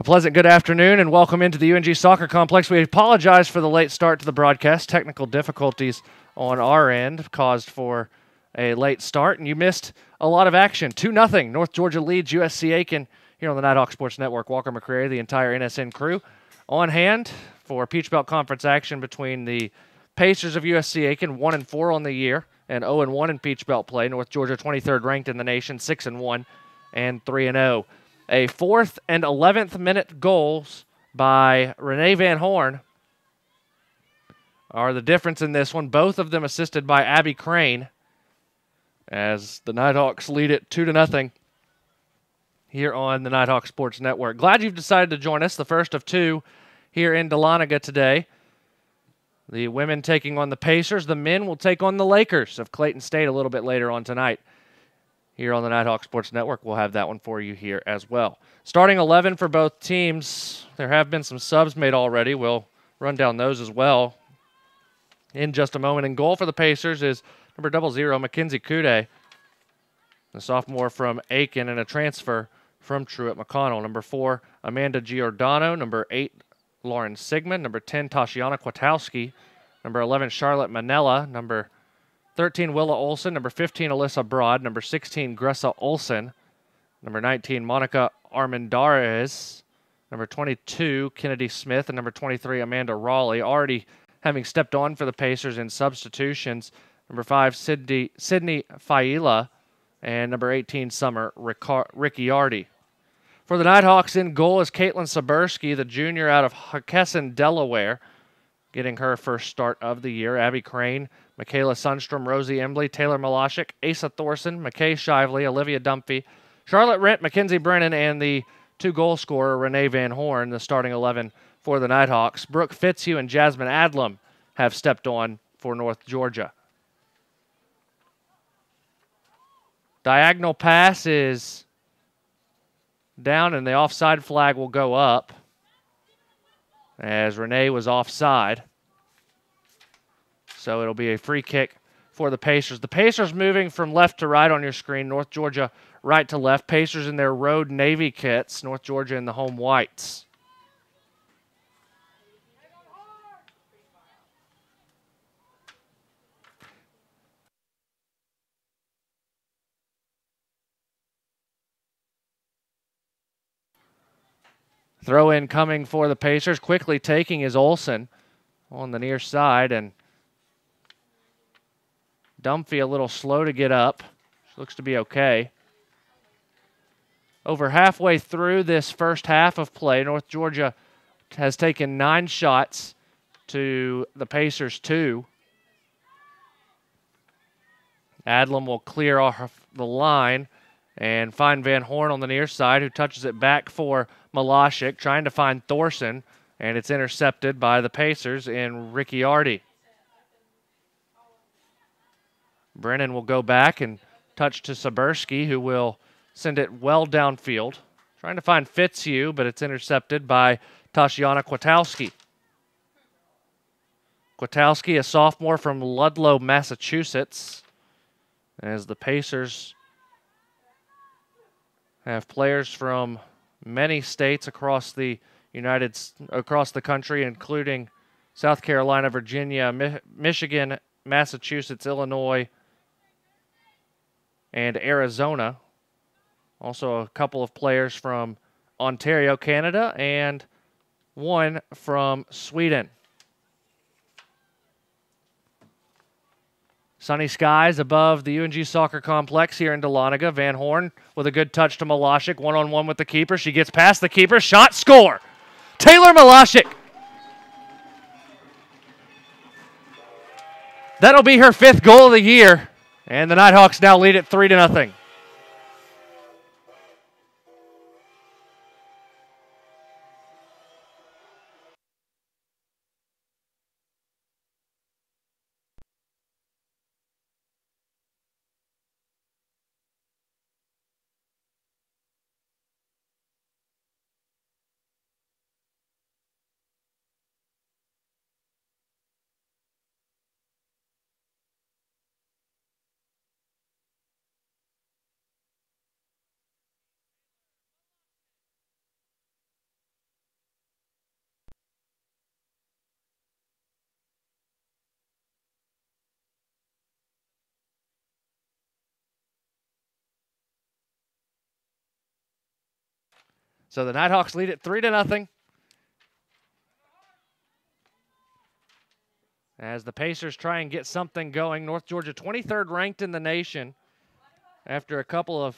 A pleasant good afternoon and welcome into the UNG Soccer Complex. We apologize for the late start to the broadcast. Technical difficulties on our end caused for a late start, and you missed a lot of action. 2-0. North Georgia leads USC Aiken here on the Nighthawk Sports Network. Walker McCrary, the entire NSN crew, on hand for Peach Belt Conference action between the Pacers of USC Aiken, 1-4 on the year, and 0-1 in Peach Belt play. North Georgia, 23rd ranked in the nation, 6-1 and 3-0. A 4th and 11th minute goals by Renee Van Horn are the difference in this one. Both of them assisted by Abby Crane as the Nighthawks lead it 2-0 here on the Nighthawk Sports Network. Glad you've decided to join us, the first of two here in Dahlonega today. The women taking on the Pacers. The men will take on the Lakers of Clayton State a little bit later on tonight. Here on the Nighthawk Sports Network, we'll have that one for you here as well. Starting 11 for both teams. There have been some subs made already. We'll run down those as well in just a moment. In goal for the Pacers is number 00, Mackenzie Kude, the sophomore from Aiken and a transfer from Truett McConnell. Number 4, Amanda Giordano. Number 8, Lauren Sigmund. Number 10, Tashiana Kwiatkowski. Number 11, Charlotte Manella. Number 13, Willa Olson. Number 15, Alyssa Broad. Number 16, Gressa Olson. Number 19, Monica Armendariz. Number 22, Kennedy Smith. And number 23, Amanda Raleigh. Already having stepped on for the Pacers in substitutions. Number 5, Sydney Faila. And number 18, Summer Ricciardi. For the Nighthawks, in goal is Caitlin Sabursky, the junior out of Hockessin, Delaware, getting her first start of the year. Abby Crane, Michaela Sundstrom, Rosie Embley, Taylor Malashik, Asa Thorson, McKay Shively, Olivia Dumphy, Charlotte Rent, Mackenzie Brennan, and the two-goal scorer, Renee Van Horn, the starting 11 for the Nighthawks. Brooke Fitzhugh and Jasmine Adlam have stepped on for North Georgia. Diagonal pass is down, and the offside flag will go up as Renee was offside. So it'll be a free kick for the Pacers. The Pacers moving from left to right on your screen. North Georgia right to left. Pacers in their road navy kits. North Georgia in the home whites. Throw in coming for the Pacers. Quickly taking is Olsen on the near side, and Dumphy a little slow to get up. She looks to be okay. Over halfway through this first half of play, North Georgia has taken 9 shots to the Pacers 2. Adlam will clear off the line and find Van Horn on the near side, who touches it back for Malashik, trying to find Thorson, and it's intercepted by the Pacers in Ricciardi. Brennan will go back and touch to Sabursky, who will send it well downfield. Trying to find Fitzhugh, but it's intercepted by Tashiana Kwiatkowski. Kwiatkowski, a sophomore from Ludlow, Massachusetts, as the Pacers have players from many states across the country, including South Carolina, Virginia, Michigan, Massachusetts, Illinois, and Arizona. Also a couple of players from Ontario, Canada, and one from Sweden. Sunny skies above the UNG Soccer Complex here in Dahlonega. Van Horn with a good touch to Malashik. One-on-one with the keeper. She gets past the keeper. Shot, score! Taylor Malashik! That'll be her 5th goal of the year. And the Nighthawks now lead it 3-0. So the Nighthawks lead it 3-0. As the Pacers try and get something going. North Georgia 23rd ranked in the nation after a couple of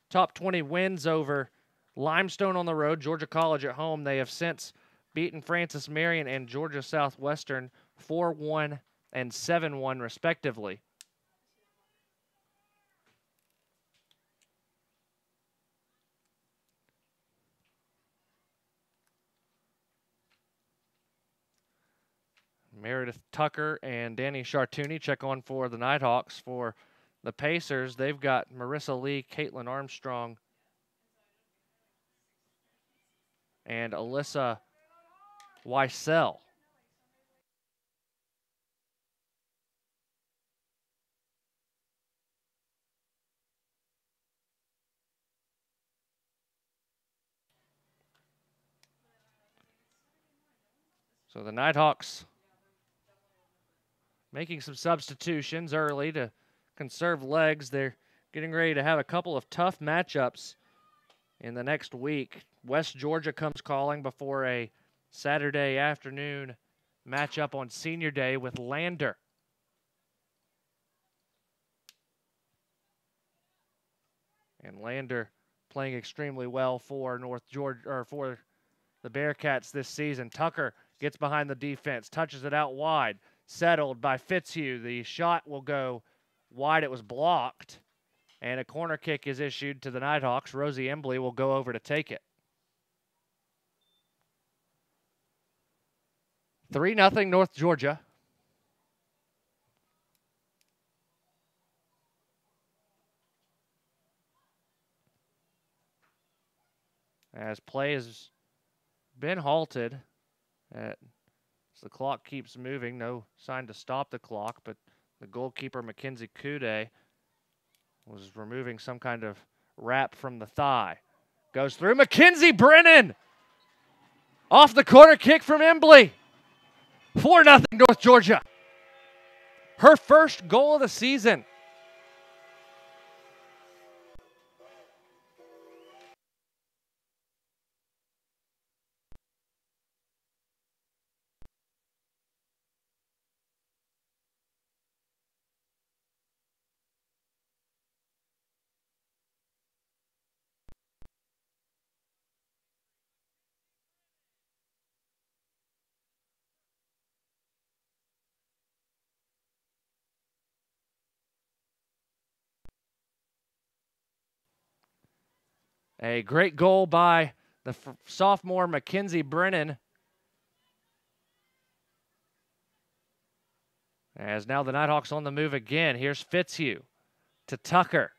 top 20 wins over Limestone on the road, Georgia College at home. They have since beaten Francis Marion and Georgia Southwestern 4-1 and 7-1 respectively. Meredith Tucker and Danny Chartouni check on for the Nighthawks. For the Pacers, they've got Marissa Lee, Caitlin Armstrong, and Alyssa Weissel. So the Nighthawks making some substitutions early to conserve legs. They're getting ready to have a couple of tough matchups in the next week. West Georgia comes calling before a Saturday afternoon matchup on Senior Day with Lander. And Lander playing extremely well for North Georgia, or for the Bearcats this season. Tucker gets behind the defense, touches it out wide, settled by Fitzhugh. The shot will go wide. It was blocked, and a corner kick is issued to the Nighthawks. Rosie Embley will go over to take it. 3-0 North Georgia. As play has been halted as the clock keeps moving. No sign to stop the clock, but the goalkeeper, Mackenzie Kude, was removing some kind of wrap from the thigh. Goes through. Mackenzie Brennan off the corner kick from Embley. 4-0 North Georgia. Her first goal of the season. A great goal by the sophomore Mackenzie Brennan. As now the Nighthawks on the move again. Here's Fitzhugh to Tucker.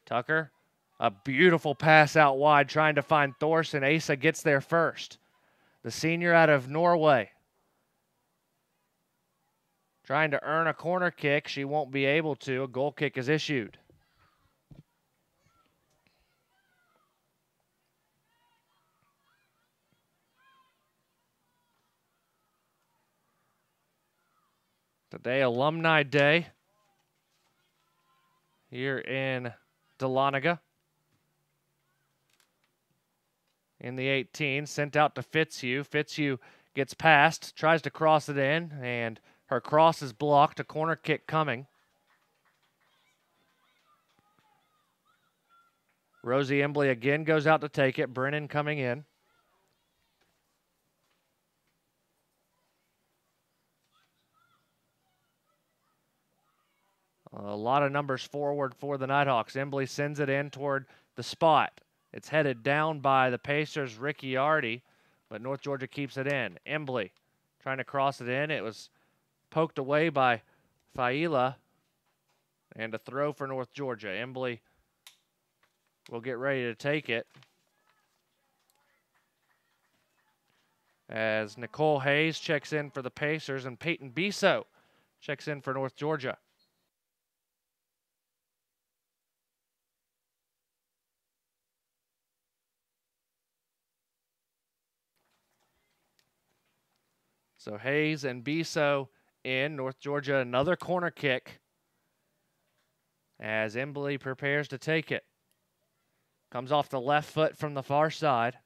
Tucker, a beautiful pass out wide trying to find Thorson. Asa gets there first. The senior out of Norway. Trying to earn a corner kick. She won't be able to. A goal kick is issued. Today, Alumni Day here in Dahlonega. In the 18, sent out to Fitzhugh. Fitzhugh gets past, tries to cross it in, and her cross is blocked. A corner kick coming. Rosie Embley again goes out to take it. Brennan coming in. A lot of numbers forward for the Nighthawks. Embley sends it in toward the spot. It's headed down by the Pacers' Ricciardi, but North Georgia keeps it in. Embley trying to cross it in. It was poked away by Faila, and a throw for North Georgia. Embley will get ready to take it as Nicole Hayes checks in for the Pacers and Peyton Biso checks in for North Georgia. So Hayes and Biso in. North Georgia, another corner kick as Embley prepares to take it. Comes off the left foot from the far side.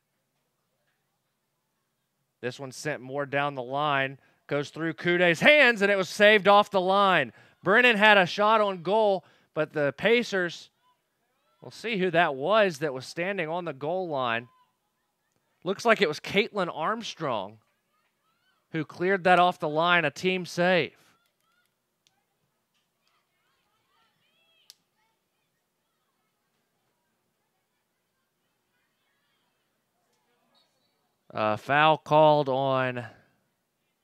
This one sent more down the line. Goes through Kude's hands, and it was saved off the line. Brennan had a shot on goal, but the Pacers, we'll see who that was standing on the goal line. Looks like it was Caitlin Armstrong who cleared that off the line, a team save. Foul called on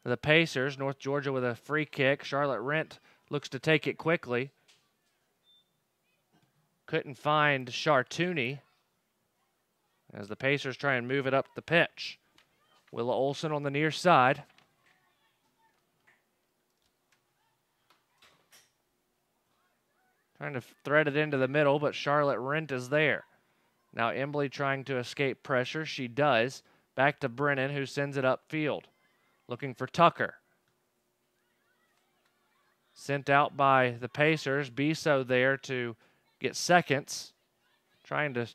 the Pacers. North Georgia with a free kick. Charlotte Rent looks to take it quickly. Couldn't find Chartouni as the Pacers try and move it up the pitch. Willa Olson on the near side. Trying to thread it into the middle, but Charlotte Rent is there. Now Embley trying to escape pressure. She does. Back to Brennan, who sends it upfield. Looking for Tucker. Sent out by the Pacers. Biso there to get seconds. Trying to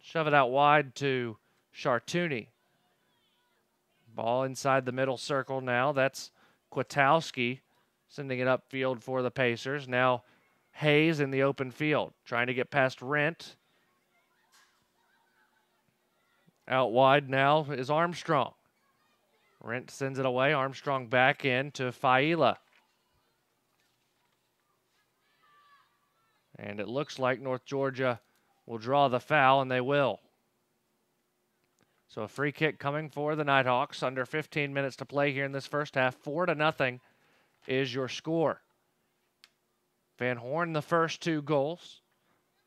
shove it out wide to Chartouni. Ball inside the middle circle now. That's Kwiatkowski sending it upfield for the Pacers. Now Hayes in the open field. Trying to get past Rent. Out wide now is Armstrong. Rent sends it away. Armstrong back in to Faila. And it looks like North Georgia will draw the foul, and they will. So a free kick coming for the Nighthawks. Under 15 minutes to play here in this first half. 4-0 is your score. Van Horn the first two goals.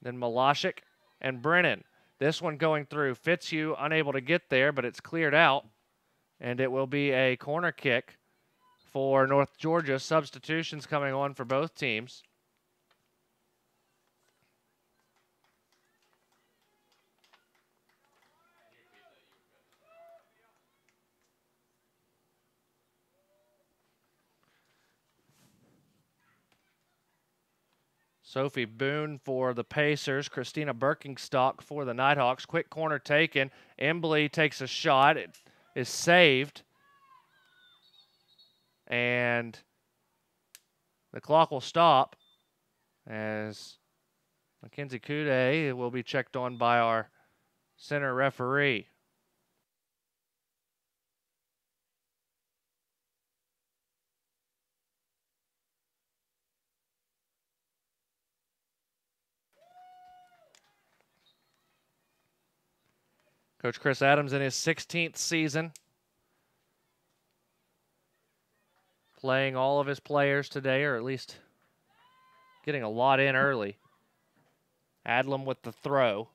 Then Malashik and Brennan. This one going through. Fitzhugh unable to get there, but it's cleared out. And it will be a corner kick for North Georgia. Substitutions coming on for both teams. Sophie Boone for the Pacers. Christina Birkenstock for the Nighthawks. Quick corner taken. Embley takes a shot. It is saved. And the clock will stop as Mackenzie Kude will be checked on by our center referee. Coach Chris Adams in his 16th season. Playing all of his players today, or at least getting a lot in early. Adlam with the throw.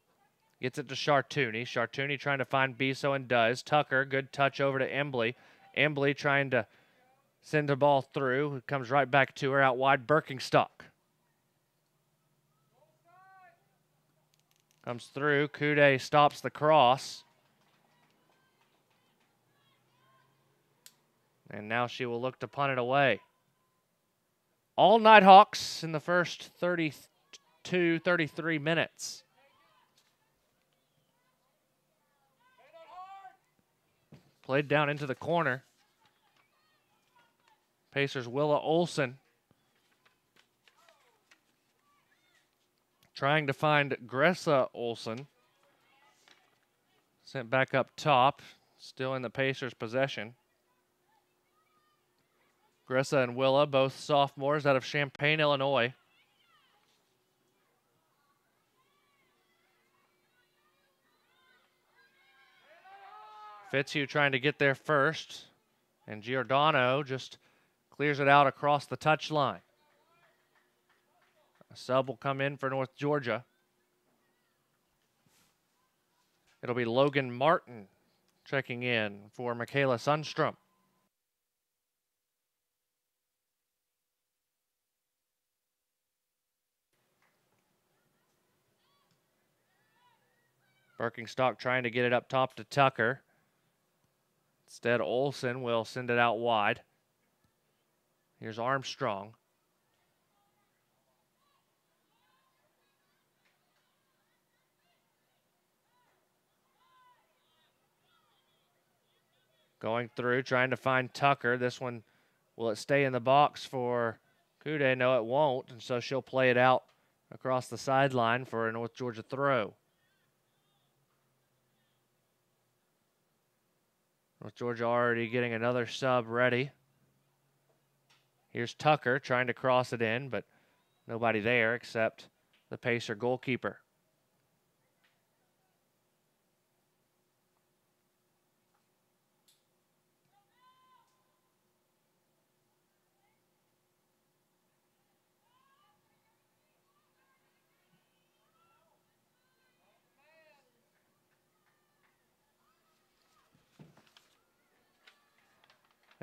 Gets it to Chartouni. Chartouni trying to find Biso and does. Tucker, good touch over to Embley. Embley trying to send the ball through. It comes right back to her out wide. Birkenstock. Comes through. Kude stops the cross. And now she will look to punt it away. All Nighthawks in the first 32, 33 minutes. Played down into the corner. Pacers' Willa Olson trying to find Gressa Olson. Sent back up top. Still in the Pacers' possession. Gressa and Willa, both sophomores out of Champaign, Illinois. Fitzhugh trying to get there first. And Giordano just clears it out across the touchline. A sub will come in for North Georgia. It'll be Logan Martin checking in for Michaela Sundstrom. Birkenstock trying to get it up top to Tucker. Instead, Olsen will send it out wide. Here's Armstrong. Going through, trying to find Tucker. This one, will it stay in the box for Kude? No, it won't. And so she'll play it out across the sideline for a North Georgia throw. North Georgia already getting another sub ready. Here's Tucker trying to cross it in, but nobody there except the Pacer goalkeeper.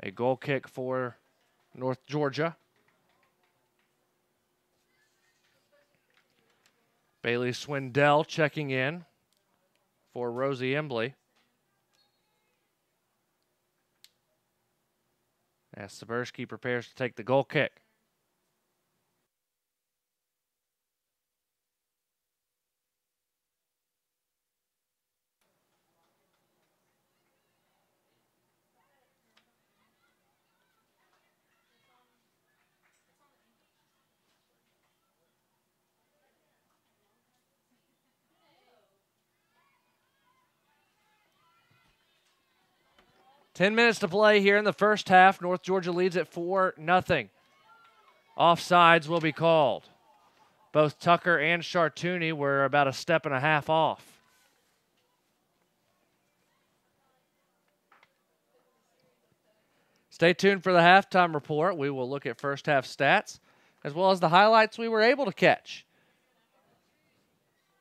A goal kick for North Georgia. Bailey Swindell checking in for Rosie Embley. As Sabersky prepares to take the goal kick. Ten minutes to play here in the first half. North Georgia leads at 4-0. Offsides will be called. Both Tucker and Chartouni were about a step and a half off. Stay tuned for the halftime report. We will look at first half stats as well as the highlights we were able to catch.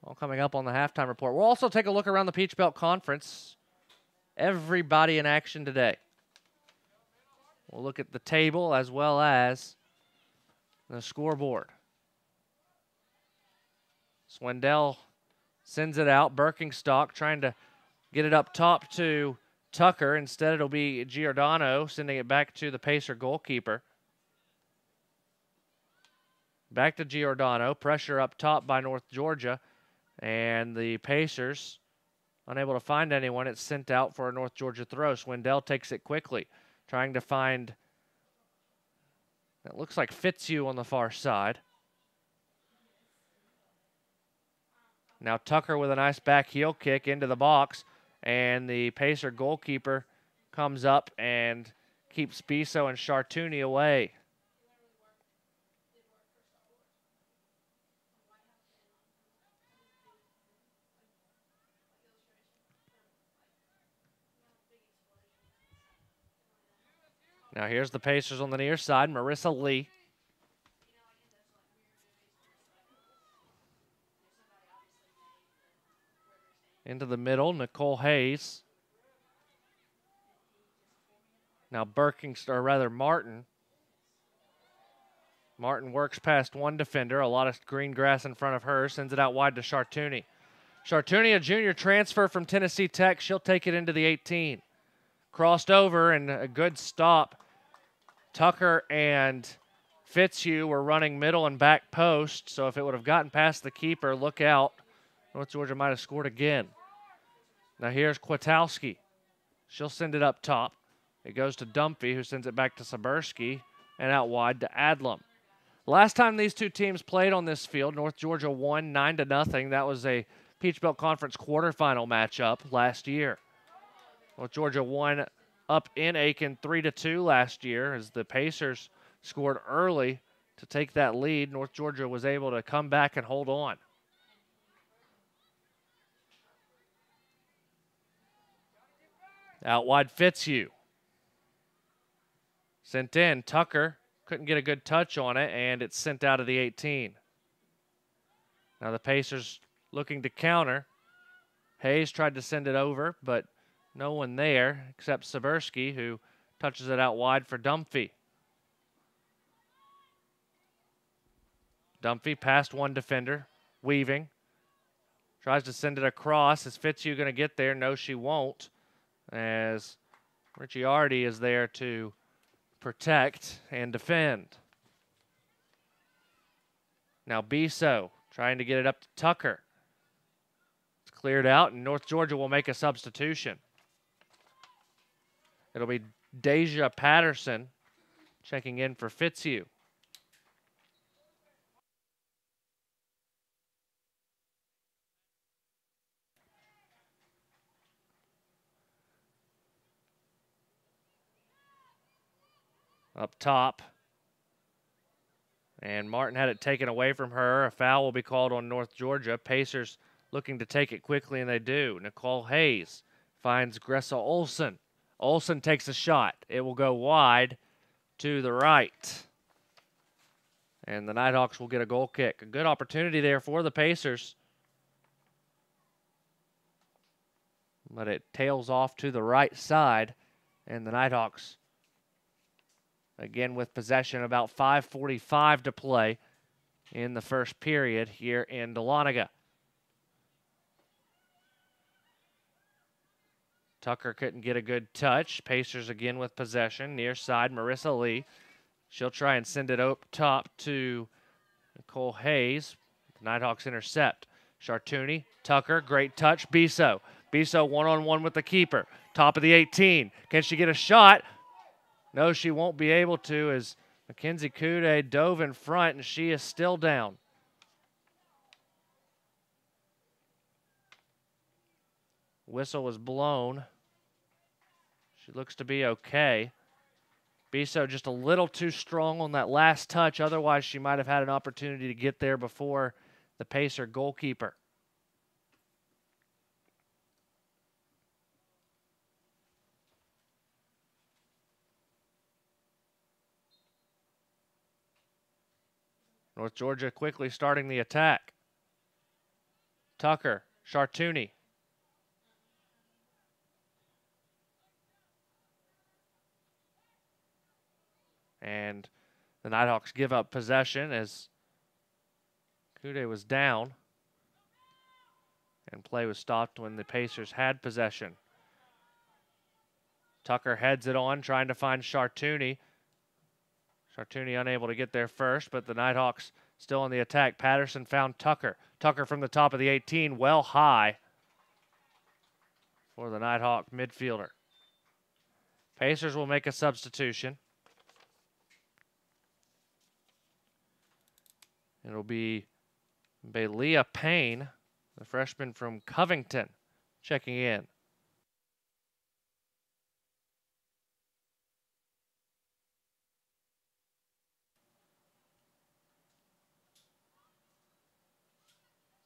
All coming up on the halftime report. We'll also take a look around the Peach Belt Conference. Everybody in action today. We'll look at the table as well as the scoreboard. Swindell sends it out. Birkenstock trying to get it up top to Tucker. Instead, it'll be Giordano sending it back to the Pacer goalkeeper. Back to Giordano. Pressure up top by North Georgia. And the Pacers, unable to find anyone, it's sent out for a North Georgia throw. Swindell takes it quickly, trying to find, it looks like Fitzhugh on the far side. Now Tucker with a nice back heel kick into the box, and the Pacer goalkeeper comes up and keeps Biso and Chartouni away. Now here's the Pacers on the near side, Marissa Lee. Into the middle, Nicole Hayes. Now Martin. Martin works past one defender, a lot of green grass in front of her, sends it out wide to Chartouni. Chartouni, a junior transfer from Tennessee Tech, she'll take it into the 18. Crossed over and a good stop. Tucker and Fitzhugh were running middle and back post, so if it would have gotten past the keeper, look out. North Georgia might have scored again. Now here's Kwiatkowski. She'll send it up top. It goes to Dunphy, who sends it back to Sabersky, and out wide to Adlam. Last time these two teams played on this field, North Georgia won 9-0. That was a Peach Belt Conference quarterfinal matchup last year. North Georgia won up in Aiken 3-2 last year as the Pacers scored early to take that lead. North Georgia was able to come back and hold on. Out wide Fitzhugh. Sent in. Tucker couldn't get a good touch on it, and it's sent out of the 18. Now the Pacers looking to counter. Hayes tried to send it over, but no one there except Sabersky, who touches it out wide for Dunphy. Dunphy past one defender, weaving. Tries to send it across. Is Fitzhugh going to get there? No, she won't, as Ricciardi is there to protect and defend. Now Biso trying to get it up to Tucker. It's cleared out, and North Georgia will make a substitution. It'll be Deja Patterson checking in for Fitzhugh. Up top. And Martin had it taken away from her. A foul will be called on North Georgia. Pacers looking to take it quickly, and they do. Nicole Hayes finds Gressa Olson. Olson takes a shot. It will go wide to the right. And the Nighthawks will get a goal kick. A good opportunity there for the Pacers. But it tails off to the right side. And the Nighthawks, again with possession, about 5:45 to play in the first period here in Dahlonega. Tucker couldn't get a good touch. Pacers again with possession. Near side, Marissa Lee. She'll try and send it up top to Nicole Hayes. The Nighthawks intercept. Chartouni, Tucker, great touch. Biso one-on-one with the keeper. Top of the 18. Can she get a shot? No, she won't be able to, as Mackenzie Kude dove in front, and she is still down. Whistle was blown. She looks to be okay. Biso just a little too strong on that last touch. Otherwise, she might have had an opportunity to get there before the Pacer goalkeeper. North Georgia quickly starting the attack. Tucker, Chartouni. And the Nighthawks give up possession as Kude was down. And play was stopped when the Pacers had possession. Tucker heads it on, trying to find Chartouni. Chartouni unable to get there first, but the Nighthawks still on the attack. Patterson found Tucker. Tucker from the top of the 18, well high for the Nighthawk midfielder. Pacers will make a substitution. It'll be Bailea Payne, the freshman from Covington, checking in.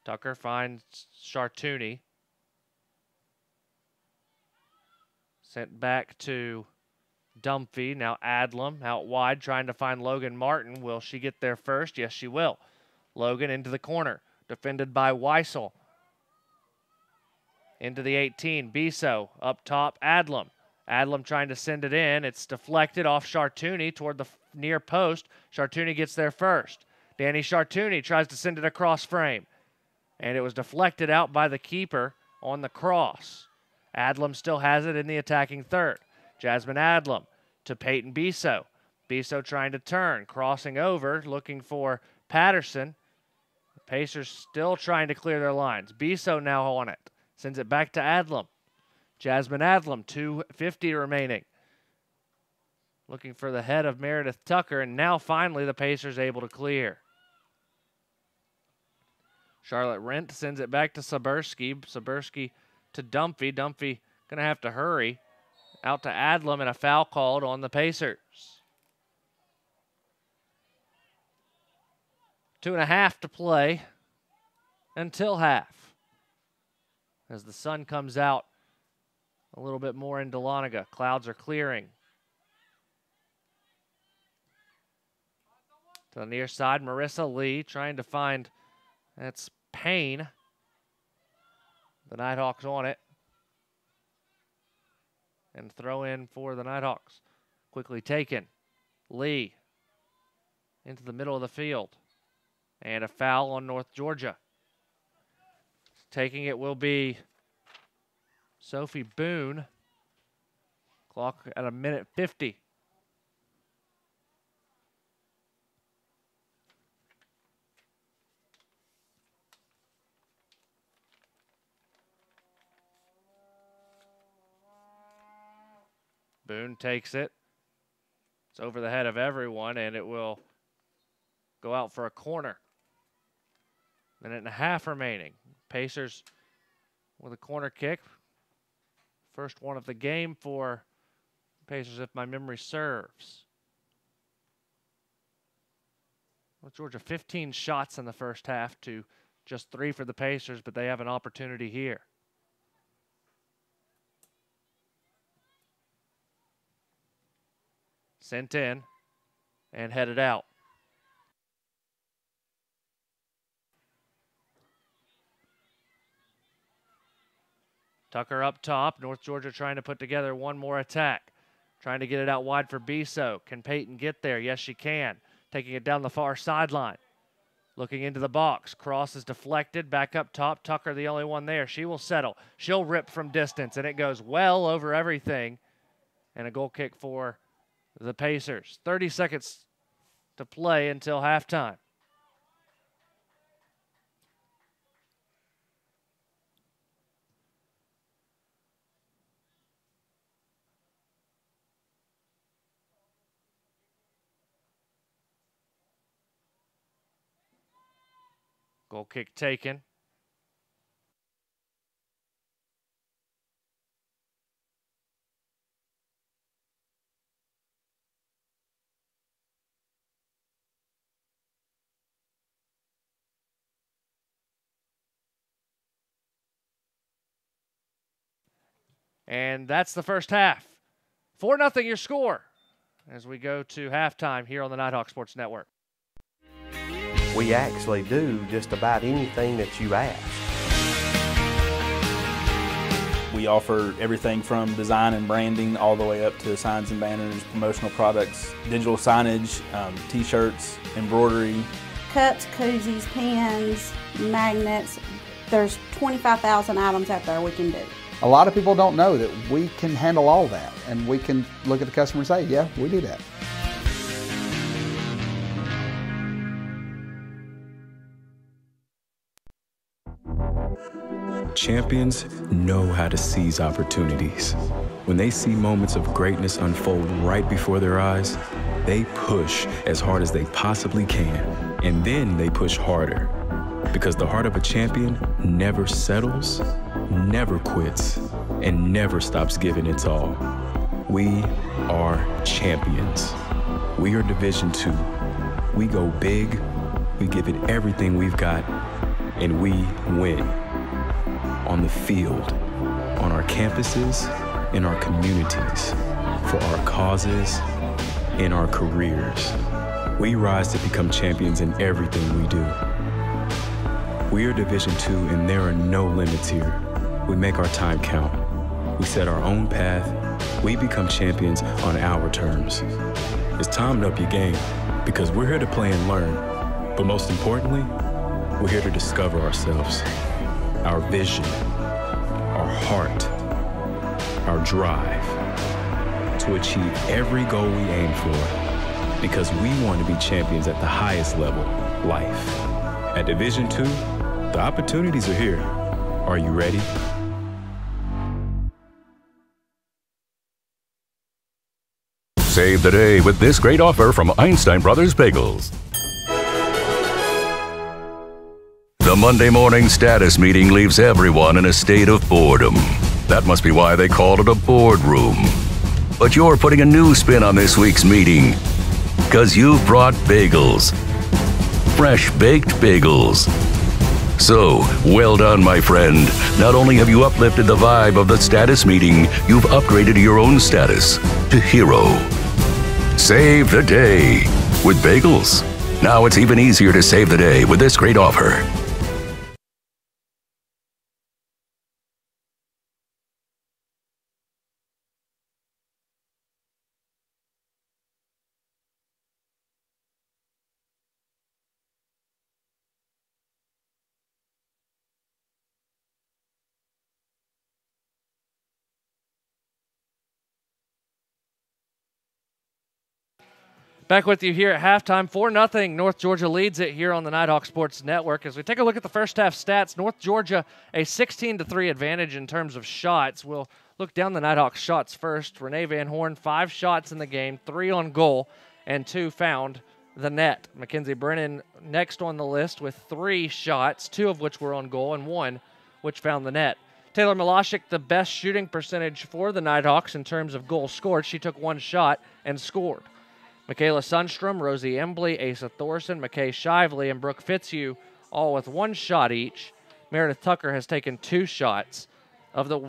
Tucker finds Chartouni. Sent back to Dunphy. Now Adlam out wide trying to find Logan Martin. Will she get there first? Yes, she will. Logan into the corner. Defended by Weissel. Into the 18. Biso up top. Adlam. Adlam trying to send it in. It's deflected off Chartouni toward the near post. Chartouni gets there first. Danny Chartouni tries to send it across frame. And it was deflected out by the keeper on the cross. Adlam still has it in the attacking third. Jasmine Adlam to Peyton Biso. Biso trying to turn, crossing over, looking for Patterson. The Pacers still trying to clear their lines. Biso now on it. Sends it back to Adlam. Jasmine Adlam, 2:50 remaining. Looking for the head of Meredith Tucker, and now finally the Pacers able to clear. Charlotte Rent sends it back to Sabursky. Sabursky to Dunphy. Dunphy going to have to hurry. Out to Adlam, and a foul called on the Pacers. 2.5 to play until half. As the sun comes out a little bit more in Dahlonega. Clouds are clearing. To the near side, Marissa Lee trying to find, that's Payne. The Nighthawks on it. And throw in for the Nighthawks. Quickly taken. Lee into the middle of the field. And a foul on North Georgia. Taking it will be Sophie Boone. Clock at 1:50. Boone takes it. It's over the head of everyone, and it will go out for a corner. Minute and a half remaining. Pacers with a corner kick. First one of the game for Pacers, if my memory serves. North Georgia 15 shots in the first half to just 3 for the Pacers, but they have an opportunity here. Sent in and headed out. Tucker up top. North Georgia trying to put together one more attack. Trying to get it out wide for Biso. Can Peyton get there? Yes, she can. Taking it down the far sideline. Looking into the box. Cross is deflected. Back up top. Tucker the only one there. She will settle. She'll rip from distance, and it goes well over everything. And a goal kick for the Pacers. 30 seconds to play until halftime. Goal kick taken. And that's the first half. 4-0 your score as we go to halftime here on the Nighthawk Sports Network. We actually do just about anything that you ask. We offer everything from design and branding all the way up to signs and banners, promotional products, digital signage, t-shirts, embroidery. Cups, koozies, pens, magnets. There's 25,000 items out there we can do. A lot of people don't know that we can handle all that, and we can look at the customer and say, yeah, we do that. Champions know how to seize opportunities. When they see moments of greatness unfold right before their eyes, they push as hard as they possibly can, and then they push harder. Because the heart of a champion never settles, never quits, and never stops giving its all. We are champions. We are Division II. We go big, we give it everything we've got, and we win. On the field, on our campuses, in our communities, for our causes, in our careers. We rise to become champions in everything we do. We are Division II, and there are no limits here. We make our time count. We set our own path. We become champions on our terms. It's time to up your game, because we're here to play and learn. But most importantly, we're here to discover ourselves, our vision, our heart, our drive, to achieve every goal we aim for, because we want to be champions at the highest level, life. At Division II, the opportunities are here. Are you ready? Save the day with this great offer from Einstein Brothers Bagels. The Monday morning status meeting leaves everyone in a state of boredom. That must be why they called it a boardroom. But you're putting a new spin on this week's meeting, because you've brought bagels. Fresh baked bagels. So, well done, my friend. Not only have you uplifted the vibe of the status meeting, you've upgraded your own status to hero. Save the day with bagels. Now it's even easier to save the day with this great offer. Back with you here at halftime. 4-0. North Georgia leads it here on the Nighthawk Sports Network. As we take a look at the first half stats, North Georgia a 16-3 advantage in terms of shots. We'll look down the Nighthawks shots first. Renee Van Horn, 5 shots in the game, 3 on goal, and 2 found the net. Mackenzie Brennan next on the list with 3 shots, 2 of which were on goal and 1 which found the net. Taylor Milashik, the best shooting percentage for the Nighthawks in terms of goals scored. She took 1 shot and scored. Michaela Sundstrom, Rosie Embley, Asa Thorson, McKay Shively, and Brooke Fitzhugh all with 1 shot each. Meredith Tucker has taken 2 shots. Of the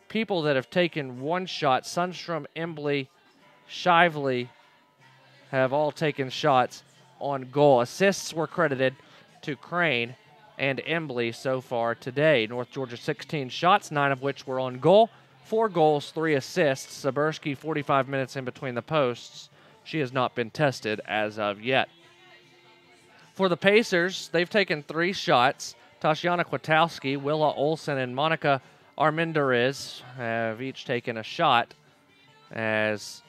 people that have taken 1 shot, Sundstrom, Embley, Shively have all taken shots on goal. Assists were credited to Crane and Embley so far today. North Georgia 16 shots, 9 of which were on goal. 4 goals, 3 assists. Zaberski 45 minutes in between the posts. She has not been tested as of yet. For the Pacers, they've taken 3 shots. Tashiana Kwiatkowski, Willa Olson, and Monica Armendariz have each taken a shot, as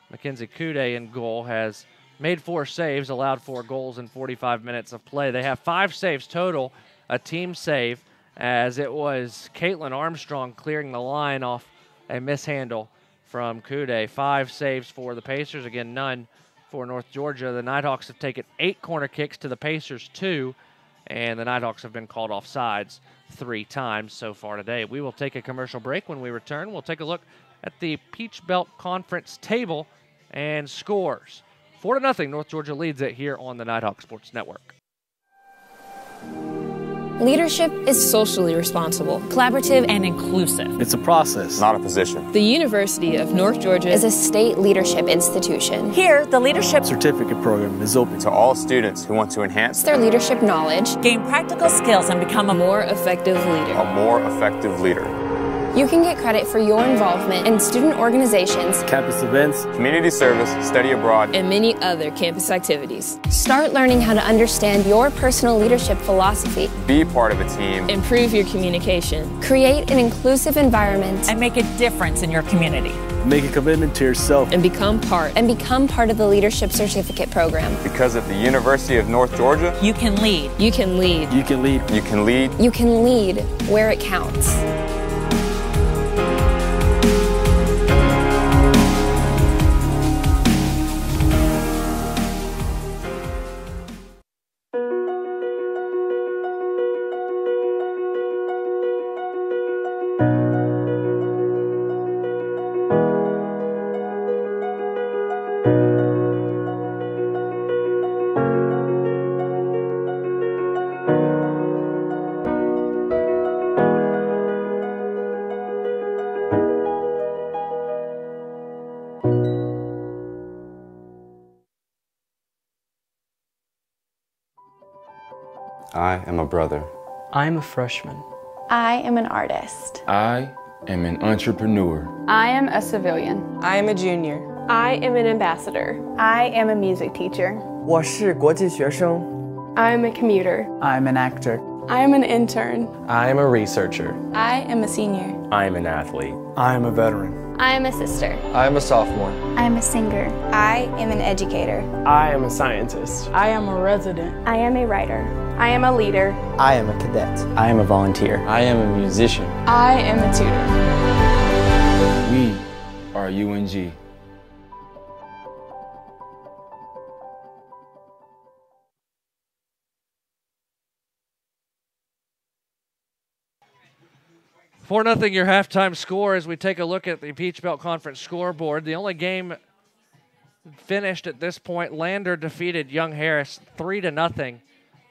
Mackenzie Kude in goal has made 4 saves, allowed 4 goals in 45 minutes of play. They have 5 saves total, a team save, as it was Caitlin Armstrong clearing the line off a mishandle from Kude. 5 saves for the Pacers, again none for North Georgia. The Nighthawks have taken 8 corner kicks to the Pacers 2, and the Nighthawks have been called off sides 3 times so far today. We will take a commercial break. When we return, we'll take a look at the Peach Belt Conference table and scores. 4-0, North Georgia leads it here on the Nighthawk Sports Network. Leadership is socially responsible, collaborative, and inclusive. It's a process, not a position. The University of North Georgia is a state leadership institution. Here, the Leadership Certificate program is open to all students who want to enhance their leadership knowledge, gain practical skills, and become a more effective leader. A more effective leader. You can get credit for your involvement in student organizations, campus events, community service, study abroad, and many other campus activities. Start learning how to understand your personal leadership philosophy. Be part of a team. Improve your communication. Create an inclusive environment. And make a difference in your community. Make a commitment to yourself. And become part of the Leadership Certificate program. Because at the University of North Georgia, you can lead. You can lead. You can lead. You can lead. You can lead where it counts. I am a brother. I am a freshman. I am an artist. I am an entrepreneur. I am a civilian. I am a junior. I am an ambassador. I am a music teacher. 我是国际学生. I am a commuter. I am an actor. I am an intern. I am a researcher. I am a senior. I am an athlete. I am a veteran. I am a sister. I am a sophomore. I am a singer. I am an educator. I am a scientist. I am a resident. I am a writer. I am a leader. I am a cadet. I am a volunteer. I am a musician. I am a tutor. We are UNG. For nothing, your halftime score as we take a look at the Peach Belt Conference scoreboard. The only game finished at this point, Lander defeated Young Harris 3-0.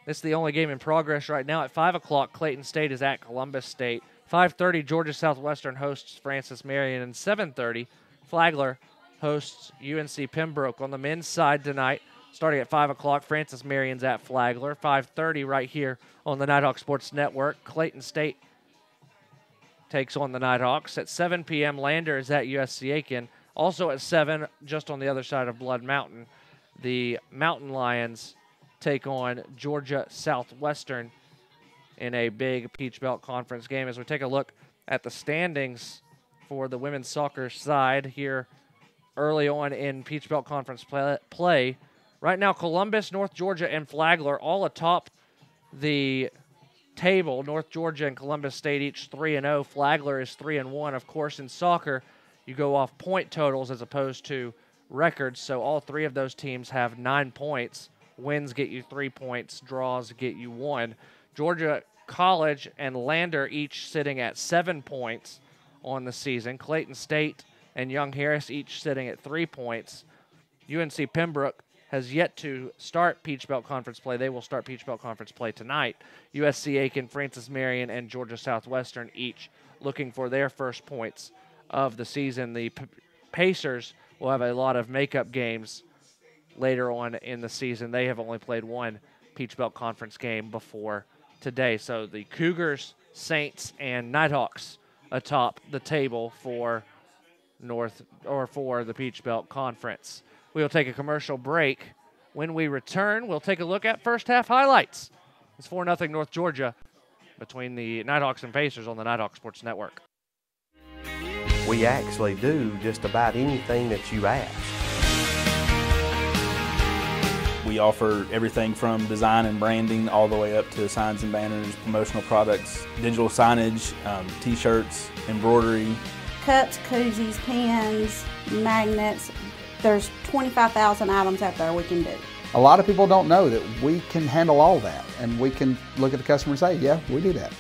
This is the only game in progress right now. At 5 o'clock, Clayton State is at Columbus State. 5:30, Georgia Southwestern hosts Francis Marion. And 7:30, Flagler hosts UNC Pembroke. On the men's side tonight, starting at 5 o'clock, Francis Marion's at Flagler. 5:30 right here on the Nighthawk Sports Network. Clayton State takes on the Nighthawks. At 7 p.m., Lander is at USC Aiken. Also at 7, just on the other side of Blood Mountain, the Mountain Lions take on Georgia Southwestern in a big Peach Belt Conference game. As we take a look at the standings for the women's soccer side here early on in Peach Belt Conference play. Right now, Columbus, North Georgia, and Flagler all atop the table. North Georgia and Columbus State each 3-0. Flagler is 3-1. Of course, in soccer, you go off point totals as opposed to records, so all three of those teams have 9 points. Wins get you 3 points, draws get you 1. Georgia College and Lander each sitting at 7 points on the season. Clayton State and Young Harris each sitting at 3 points. UNC Pembroke has yet to start Peach Belt Conference play. They will start Peach Belt Conference play tonight. USC Aiken, Francis Marion, and Georgia Southwestern each looking for their first points of the season. The Pacers will have a lot of makeup games later on in the season. They have only played one Peach Belt Conference game before today. So the Cougars, Saints, and Nighthawks atop the table for the Peach Belt Conference. We will take a commercial break. When we return, we'll take a look at first half highlights. It's 4-0 North Georgia between the Nighthawks and Pacers on the Nighthawk Sports Network. We actually do just about anything that you ask. We offer everything from design and branding all the way up to signs and banners, promotional products, digital signage, t-shirts, embroidery. Cups, koozies, pens, magnets. There's 25,000 items out there we can do. A lot of people don't know that we can handle all that, and we can look at the customer and say, yeah, we do that.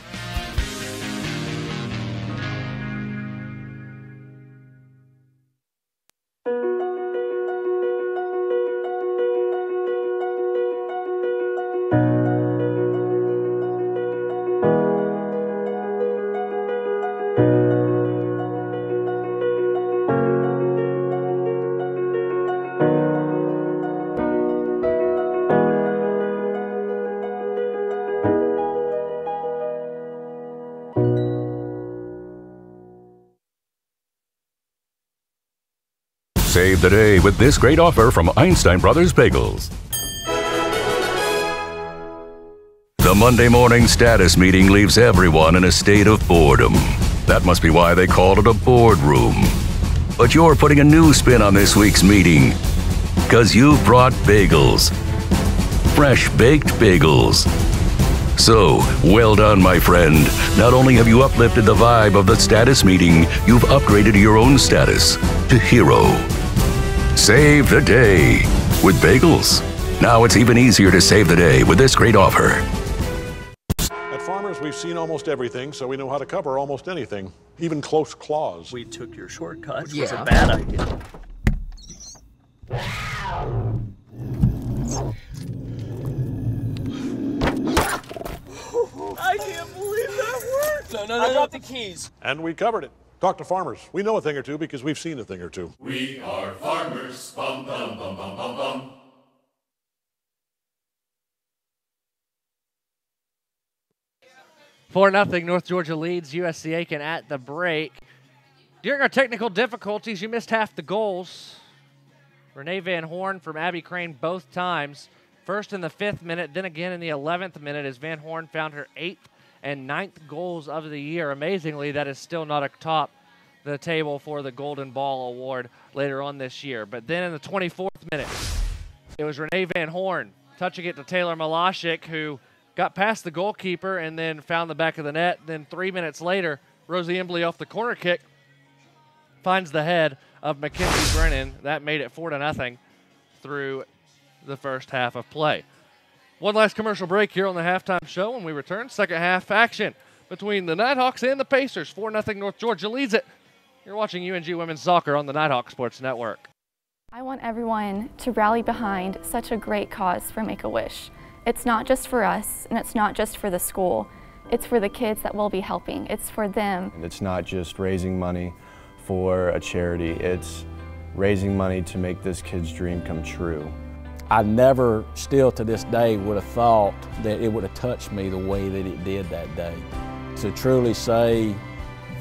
Save the day with this great offer from Einstein Brothers Bagels. The Monday morning status meeting leaves everyone in a state of boredom. That must be why they called it a boardroom. But you're putting a new spin on this week's meeting, because you've brought bagels. Fresh baked bagels. So, well done, my friend. Not only have you uplifted the vibe of the status meeting, you've upgraded your own status to hero. Save the day with bagels. Now it's even easier to save the day with this great offer. At Farmers, we've seen almost everything, so we know how to cover almost anything, even close claws. We took your shortcut, which was a bad idea. I can't believe that worked! No. I got the keys. And we covered it. Talk to Farmers. We know a thing or two because we've seen a thing or two. We are farmers. Bum, bum, bum, bum, bum, bum. For nothing, North Georgia leads USC Aiken at the break. During our technical difficulties, you missed half the goals. Renee Van Horn from Abby Crane both times. First in the 5th minute, then again in the 11th minute as Van Horn found her 8th and 9th goals of the year. Amazingly, that is still not atop the table for the Golden Ball Award later on this year. But then in the 24th minute, it was Renee Van Horn touching it to Taylor Malashik, who got past the goalkeeper and then found the back of the net. Then 3 minutes later, Rosie Embley off the corner kick finds the head of Mackenzie Brennan. That made it 4-0 through the first half of play. One last commercial break here on the halftime show. When we return, second half action between the Nighthawks and the Pacers. 4-0 North Georgia leads it. You're watching UNG Women's Soccer on the Nighthawk Sports Network. I want everyone to rally behind such a great cause for Make-A-Wish. It's not just for us, and it's not just for the school. It's for the kids that we'll be helping. It's for them. And it's not just raising money for a charity. It's raising money to make this kid's dream come true. I never, still to this day, would have thought that it would have touched me the way that it did that day. To truly say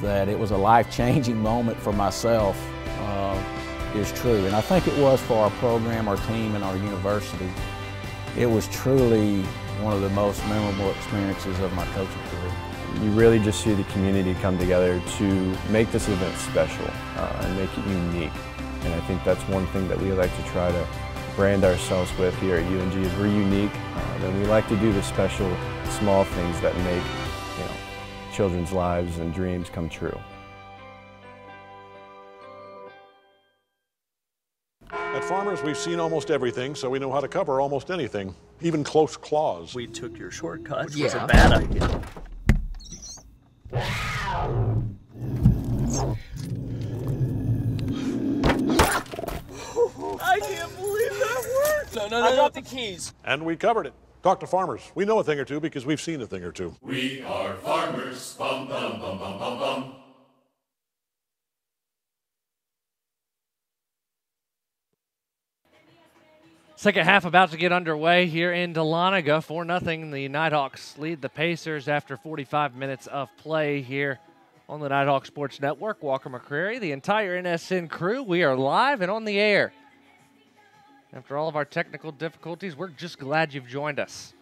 that it was a life-changing moment for myself is true. And I think it was for our program, our team, and our university. It was truly one of the most memorable experiences of my coaching career. You really just see the community come together to make this event special and make it unique. And I think that's one thing that we like to try to brand ourselves with here at UNG is we're unique, and we like to do the special, small things that make children's lives and dreams come true. At Farmers, we've seen almost everything, so we know how to cover almost anything, even close claws. We took your shortcut, which was a bad idea. I can't believe that worked! No, I dropped the keys. And we covered it. Talk to Farmers. We know a thing or two because we've seen a thing or two. We are farmers. Bum, bum, bum, bum, bum, bum. Second half about to get underway here in Dahlonega. 4-0. The Nighthawks lead the Pacers after 45 minutes of play here on the Nighthawk Sports Network. Walker McCrary, the entire NSN crew, we are live and on the air. After all of our technical difficulties, we're just glad you've joined us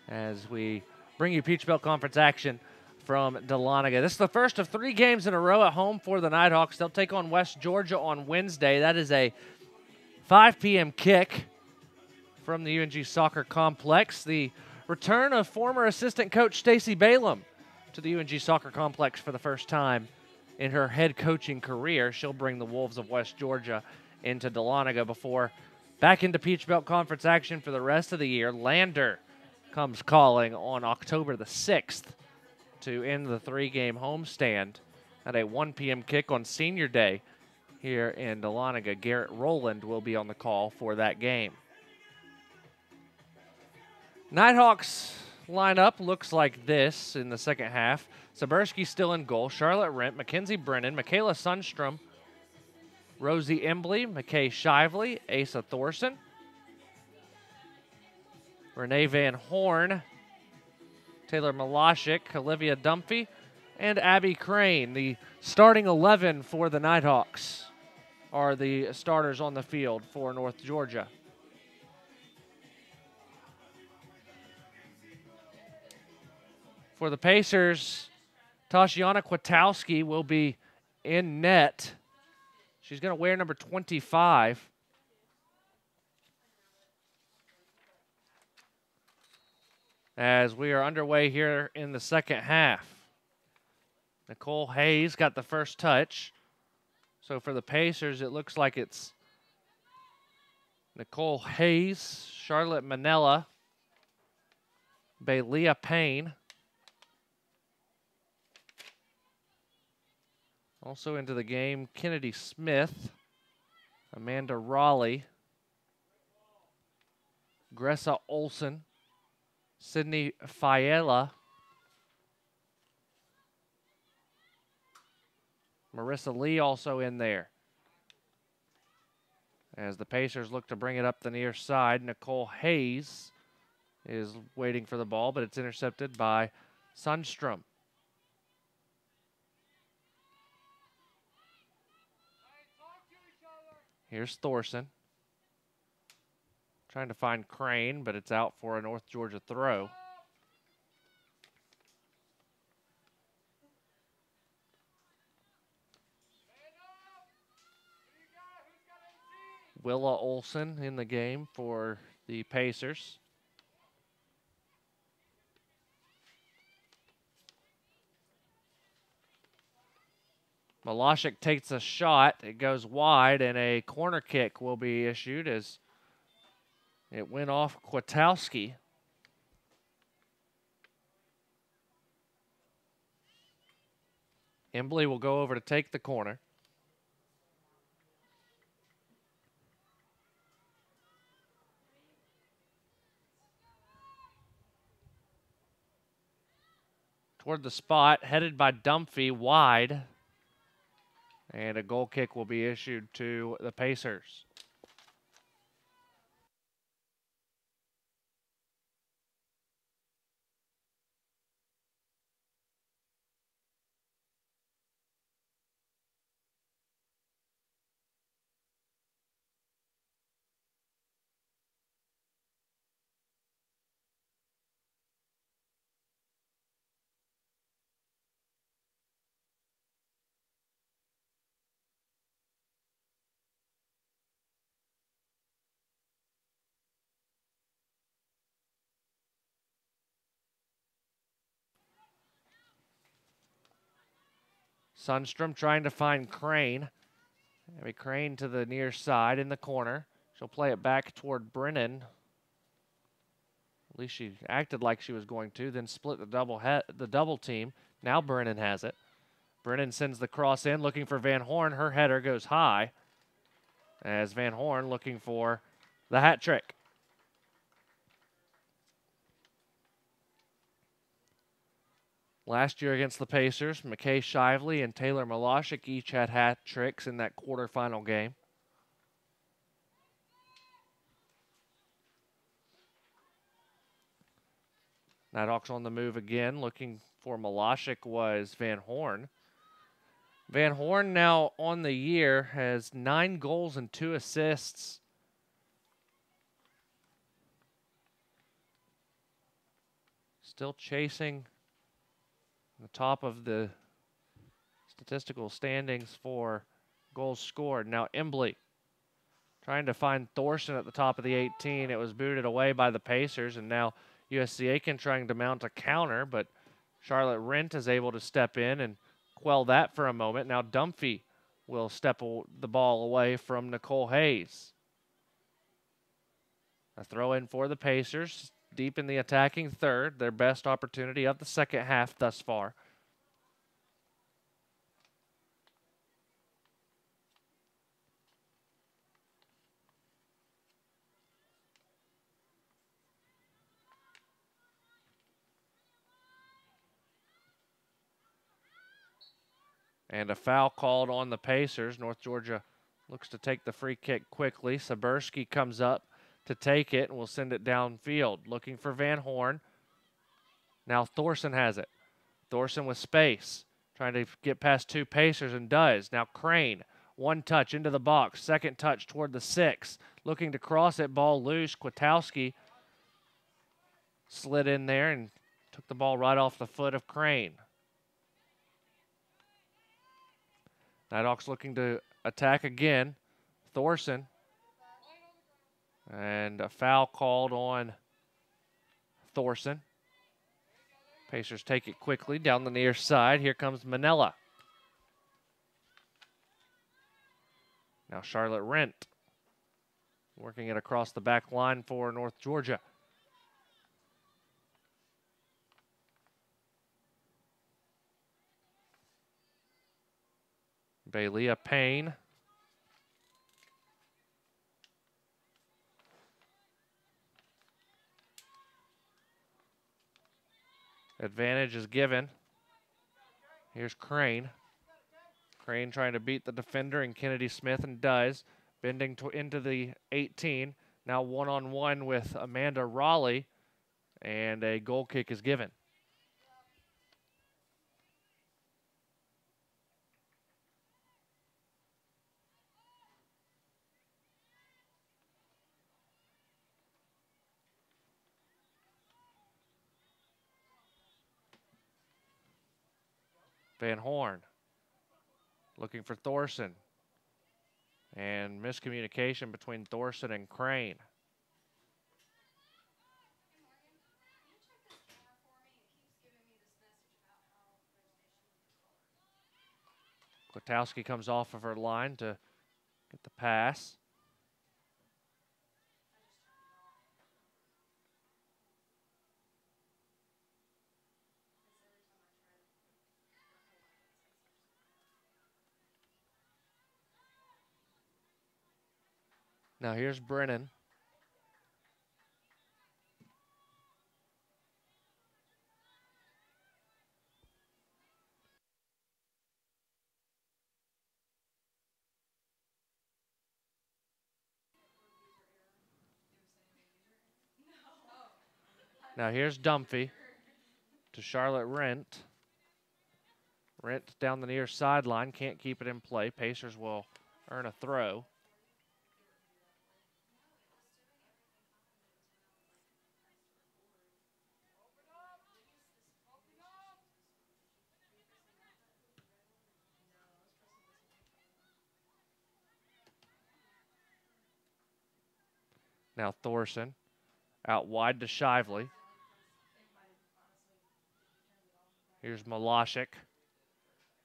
as we bring you Peach Belt Conference action from Dahlonega. This is the first of 3 games in a row at home for the Nighthawks. They'll take on West Georgia on Wednesday. That is a 5 p.m. kick from the UNG Soccer Complex. The return of former assistant coach Stacy Balaam to the UNG Soccer Complex for the first time in her head coaching career. She'll bring the Wolves of West Georgia into Dahlonega before back into Peach Belt Conference action for the rest of the year. Lander comes calling on October the 6th to end the 3-game homestand at a 1 p.m. kick on Senior Day here in Dahlonega. Garrett Rowland will be on the call for that game. Nighthawks lineup looks like this in the second half. Saberski still in goal. Charlotte Rent, Mackenzie Brennan, Michaela Sundstrom, Rosie Embley, McKay Shively, Asa Thorson, Renee Van Horn, Taylor Malashik, Olivia Dumphy, and Abby Crane. The starting 11 for the Nighthawks are the starters on the field for North Georgia. For the Pacers, Tashiana Kwiatkowski will be in net. She's going to wear number 25. As we are underway here in the second half. Nicole Hayes got the first touch. So for the Pacers, it looks like it's Nicole Hayes, Charlotte Manella, Baylia Payne. Also into the game, Kennedy Smith, Amanda Raleigh, Gressa Olson, Sydney Fiella, Marissa Lee also in there. As the Pacers look to bring it up the near side, Nicole Hayes is waiting for the ball, but it's intercepted by Sundstrom. Here's Thorson. Trying to find Crane, but it's out for a North Georgia throw. Willa Olson in the game for the Pacers. Malashik takes a shot. It goes wide, and a corner kick will be issued as it went off Kwiatkowski. Embley will go over to take the corner. Toward the spot, headed by Dumphy, wide. And a goal kick will be issued to the Pacers. Sundstrom trying to find Crane. Maybe Crane to the near side in the corner. She'll play it back toward Brennan. At least she acted like she was going to, then split the double team. Now Brennan has it. Brennan sends the cross in, looking for Van Horn. Her header goes high as Van Horn looking for the hat trick. Last year against the Pacers, McKay Shively and Taylor Malashik each had hat tricks in that quarterfinal game. Nighthawks on the move again, looking for Malashik was Van Horn. Van Horn now on the year has 9 goals and 2 assists. Still chasing the top of the statistical standings for goals scored. Now Embley trying to find Thorson at the top of the 18. It was booted away by the Pacers, and now USC Aiken trying to mount a counter, but Charlotte Rent is able to step in and quell that for a moment. Now Dunphy will step the ball away from Nicole Hayes. A throw in for the Pacers, deep in the attacking third, their best opportunity of the second half thus far. And a foul called on the Pacers. North Georgia looks to take the free kick quickly. Saberski comes up to take it and will send it downfield. Looking for Van Horn. Now Thorson has it. Thorson with space. Trying to get past 2 Pacers and does. Now Crane. 1 touch into the box. 2nd touch toward the 6. Looking to cross it. Ball loose. Kwiatkowski slid in there and took the ball right off the foot of Crane. Nighthawks looking to attack again. Thorson. And a foul called on Thorson. Pacers take it quickly down the near side. Here comes Manella. Now Charlotte Rent working it across the back line for North Georgia. Bailey Payne. Advantage is given. Here's Crane. Crane trying to beat the defender and Kennedy Smith and does. Bending into the 18. Now one-on-one with Amanda Raleigh. And a goal kick is given. Van Horn looking for Thorson. And miscommunication between Thorson and Crane. Kwiatkowski comes off of her line to get the pass. Now here's Brennan. Now here's Dunphy to Charlotte Rent. Rent down the near sideline, can't keep it in play. Pacers will earn a throw. Now Thorson out wide to Shively. Here's Malashik.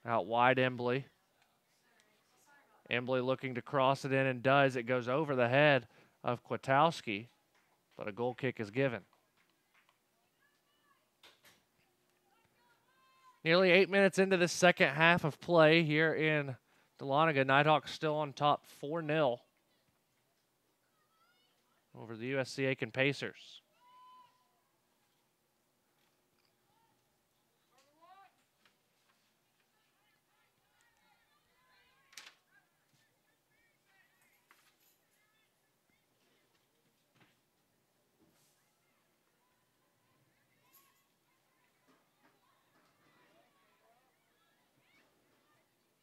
Out wide, Embley. Embley looking to cross it in and does. It goes over the head of Kwiatkowski, but a goal kick is given. Nearly 8 minutes into the second half of play here in Dahlonega. Nighthawks still on top 4-0 over the USC Aiken Pacers.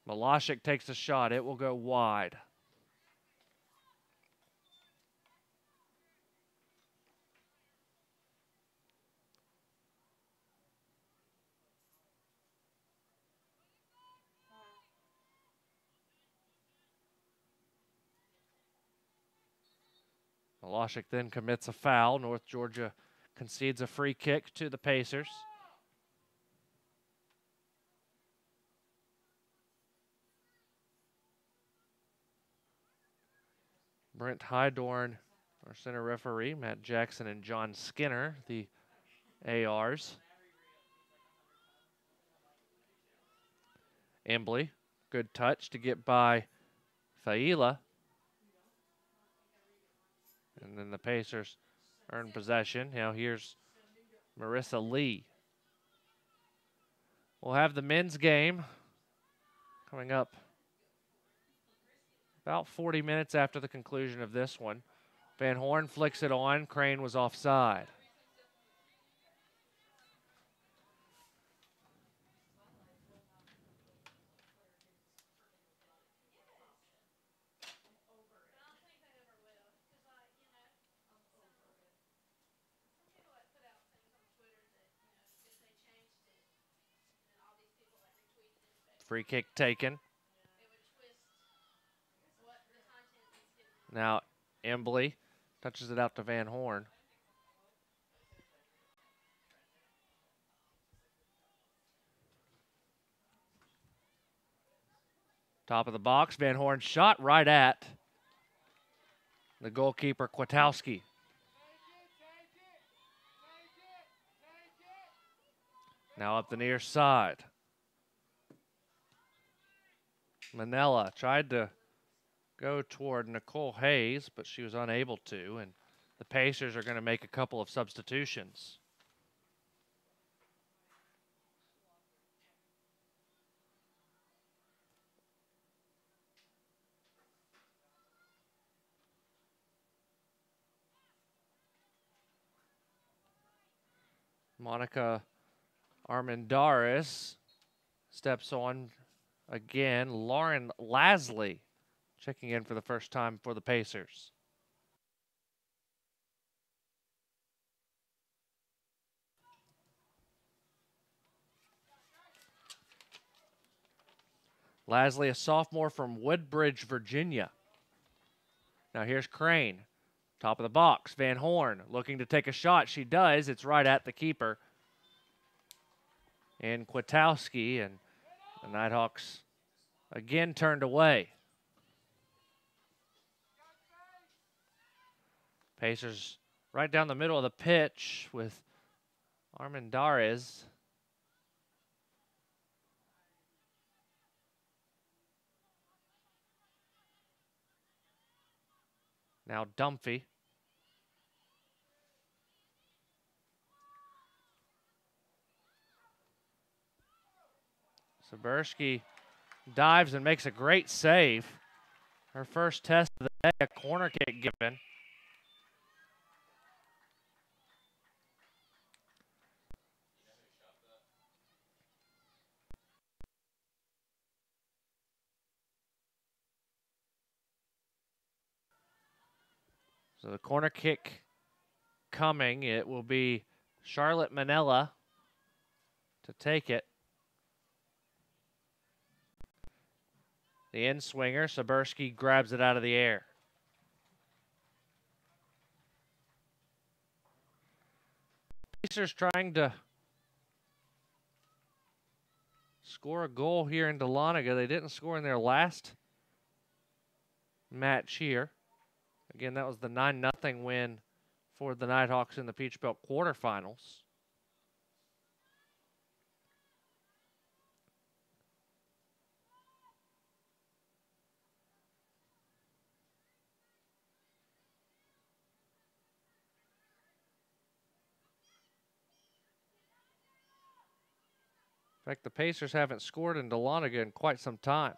Malashik takes a shot. It will go wide. Malashik then commits a foul. North Georgia concedes a free kick to the Pacers. Brent Hydorn, our center referee, Matt Jackson and John Skinner, the ARs. Embley, good touch to get by Faila. And then the Pacers earn possession. Now here's Marissa Lee. We'll have the men's game coming up about 40 minutes after the conclusion of this one. Van Horn flicks it on. Crane was offside. Free kick taken. Now Embley touches it out to Van Horn. Top of the box, Van Horn shot right at the goalkeeper, Kwiatkowski. Now up the near side. Manella tried to go toward Nicole Hayes, but she was unable to, and the Pacers are going to make a couple of substitutions. Monica Armendaris steps on again. Lauren Lasley checking in for the first time for the Pacers. Lasley, a sophomore from Woodbridge, Virginia. Now here's Crane. Top of the box. Van Horn looking to take a shot. She does. It's right at the keeper. And Kwiatkowski, and the Nighthawks again turned away. Pacers right down the middle of the pitch with Armendaris. Now Dumphy. Saberski dives and makes a great save. Her first test of the day, a corner kick given. So the corner kick coming. It will be Charlotte Manella to take it. The in-swinger, Saberski grabs it out of the air. Pacers trying to score a goal here in Dahlonega. They didn't score in their last match here. Again, that was the 9-0 win for the Nighthawks in the Peach Belt quarterfinals. In fact, the Pacers haven't scored in Dahlonega in quite some time.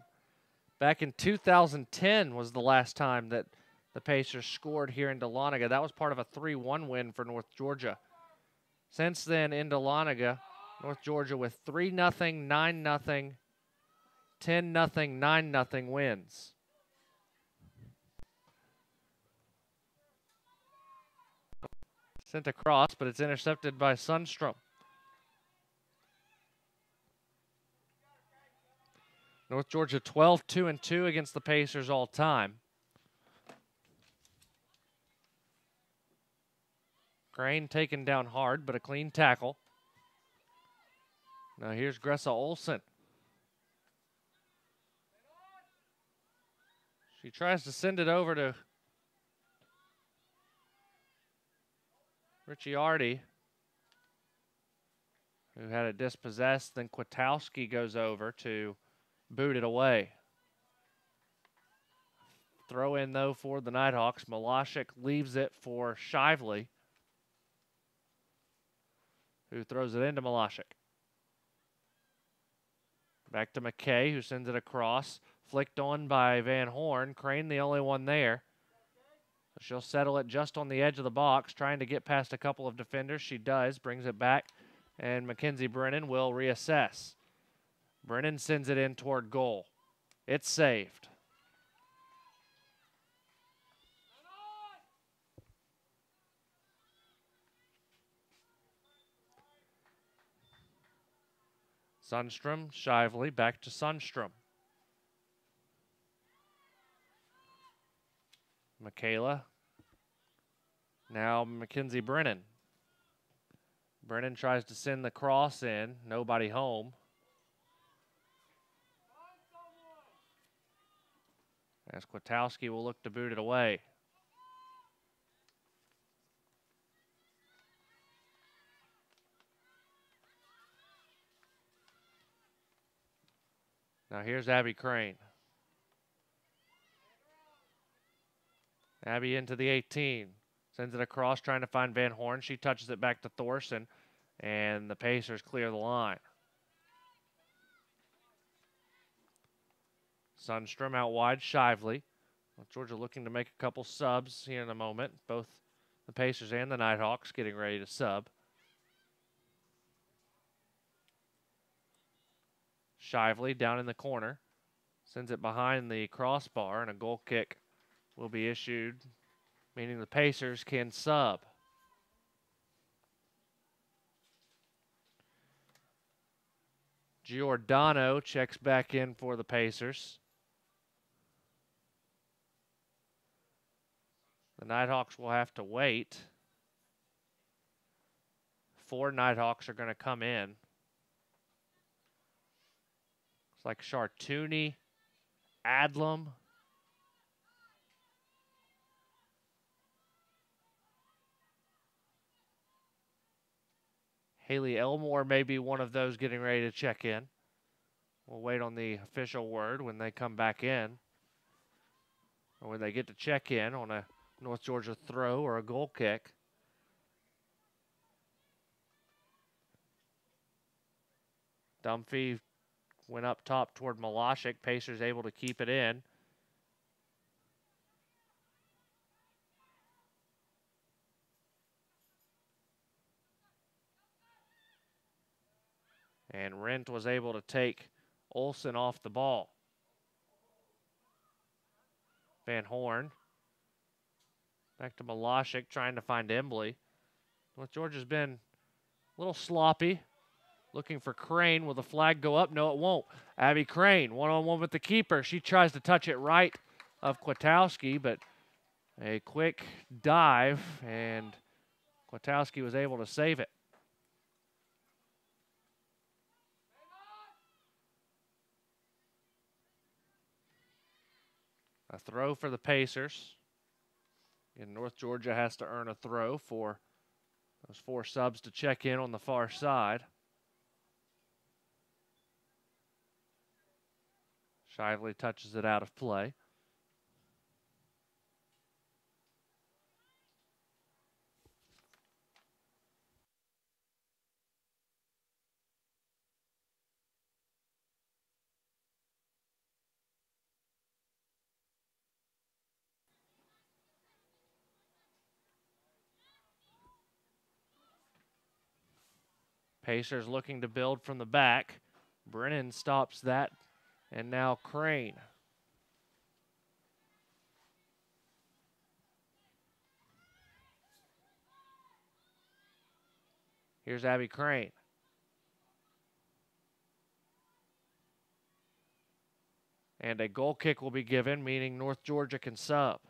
Back in 2010 was the last time that the Pacers scored here in Dahlonega. That was part of a 3-1 win for North Georgia. Since then, in Dahlonega, North Georgia with 3-0, 9-0, 10-0, 9-0 wins. Sent across, but it's intercepted by Sundstrom. North Georgia 12-2-2 against the Pacers all time. Crane taken down hard, but a clean tackle. Now here's Gressa Olsen. She tries to send it over to Ricciardi, who had it dispossessed. Then Kwiatkowski goes over to boot it away. Throw in, though, for the Nighthawks. Malashik leaves it for Shively, who throws it into Malashik. Back to McKay, who sends it across. Flicked on by Van Horn. Crane the only one there. She'll settle it just on the edge of the box, trying to get past a couple of defenders. She does, brings it back, and Mackenzie Brennan will reassess. Brennan sends it in toward goal. It's saved. Sundstrom, Shively, back to Sundstrom. Michaela. Now Mackenzie Brennan. Brennan tries to send the cross in. Nobody home. As Kwiatkowski will look to boot it away. Now here's Abby Crane. Abby into the 18. Sends it across, trying to find Van Horn. She touches it back to Thorson, and the Pacers clear the line. Sundstrom out wide, Shively. Georgia looking to make a couple subs here in a moment. Both the Pacers and the Nighthawks getting ready to sub. Shively down in the corner. Sends it behind the crossbar, and a goal kick will be issued, meaning the Pacers can sub. Giordano checks back in for the Pacers. The Nighthawks will have to wait. 4 Nighthawks are going to come in. It's like Chartouni, Adlam, Haley Elmore may be one of those getting ready to check in. We'll wait on the official word when they come back in, or when they get to check in on a North Georgia throw or a goal kick. Dunphy went up top toward Malashik. Pacers able to keep it in. And Rent was able to take Olsen off the ball. Van Horn. Back to Malashik, trying to find Embley. North Georgia's been a little sloppy. Looking for Crane. Will the flag go up? No, it won't. Abby Crane, one-on-one with the keeper. She tries to touch it right of Kwiatkowski, but a quick dive, and Kwiatkowski was able to save it. A throw for the Pacers. And North Georgia has to earn a throw for those 4 subs to check in on the far side. Shively touches it out of play. Pacers looking to build from the back. Brennan stops that, and now Crane. Here's Abby Crane. And a goal kick will be given, meaning North Georgia can sub.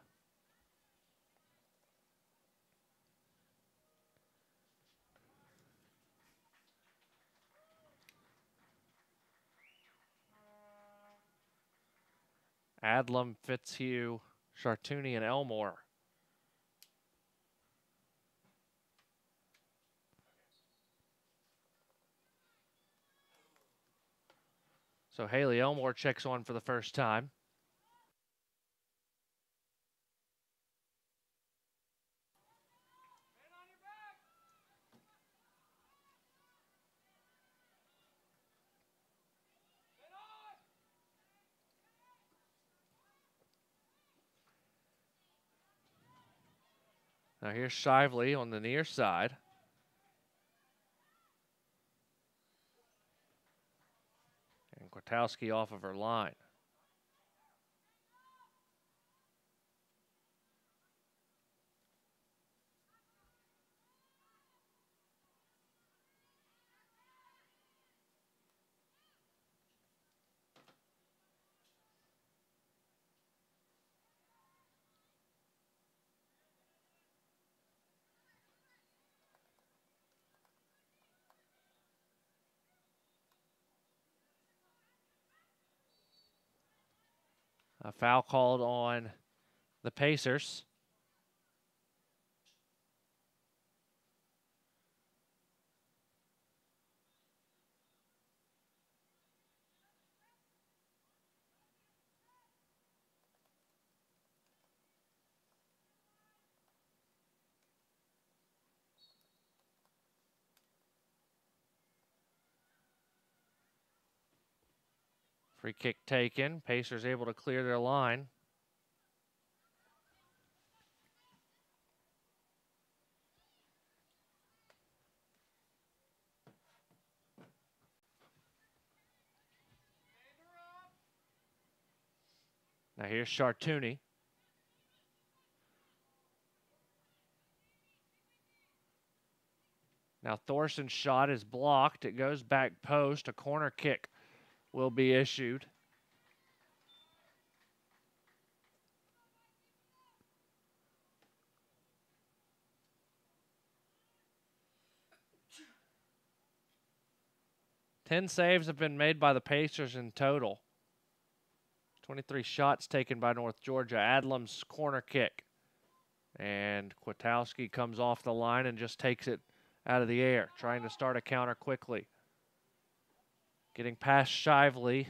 Adlam, Fitzhugh, Chartouni, and Elmore. So Haley Elmore checks on for the first time. Now here's Shively on the near side. And Kwiatkowski off of her line. A foul called on the Pacers. Free kick taken. Pacers able to clear their line. Now here's Chartouni. Now Thorson's shot is blocked. It goes back post. A corner kick will be issued. Ten saves have been made by the Pacers in total. 23 shots taken by North Georgia. Adlam's corner kick. And Kwiatkowski comes off the line and just takes it out of the air, trying to start a counter quickly. Getting past Shively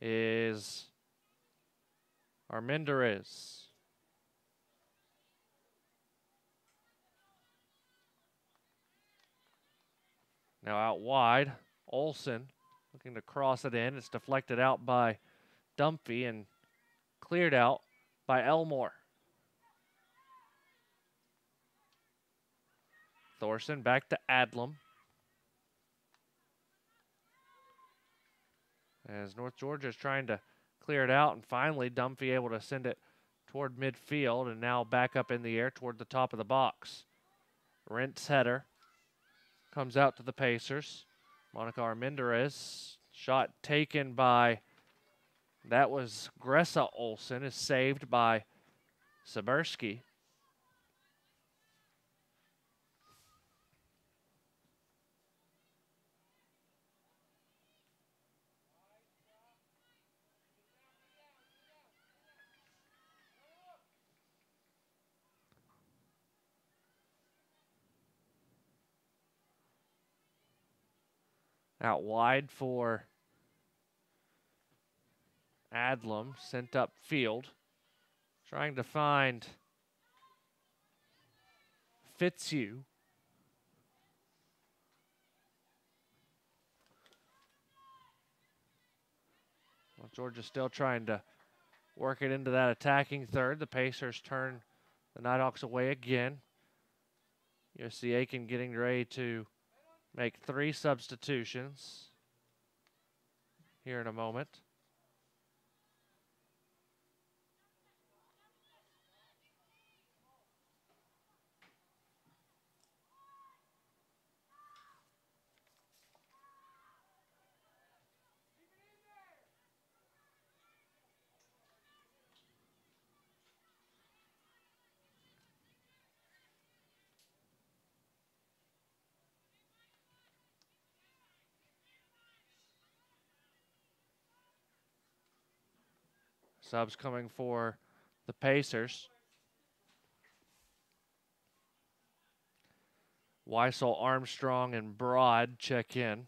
is Armendariz. Now out wide, Olsen looking to cross it in. It's deflected out by Dumphy and cleared out by Elmore. Thorson back to Adlam. As North Georgia is trying to clear it out, and finally Dumphy able to send it toward midfield and now back up in the air toward the top of the box. Rent's header comes out to the Pacers. Monica Armendariz, shot taken by, that was Gressa Olsen, is saved by Saberski. Out wide for Adlam, sent up field. Trying to find Fitzhugh. Well, Georgia still trying to work it into that attacking third. The Pacers turn the Nighthawks away again. USC Aiken getting ready to make 3 substitutions here in a moment. Subs coming for the Pacers. Weissel, Armstrong, and Broad check in.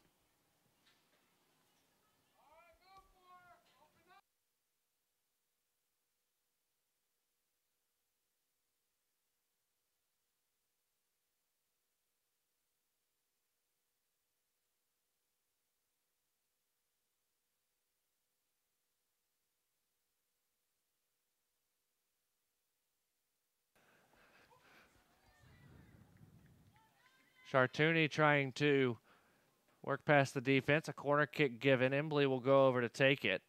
Chartouni trying to work past the defense. A corner kick given. Embley will go over to take it.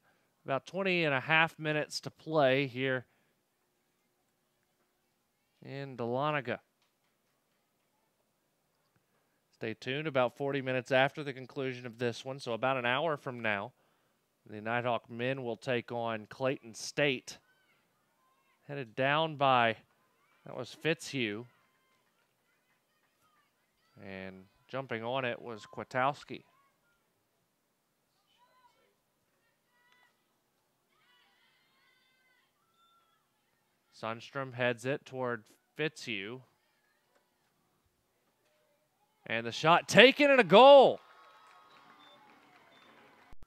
About 20.5 minutes to play here in Dahlonega. Stay tuned. About 40 minutes after the conclusion of this one, so about an hour from now, the Nighthawk men will take on Clayton State. Headed down by, that was Fitzhugh. And jumping on it was Kwiatkowski. Sundstrom heads it toward Fitzhugh. And the shot taken and a goal.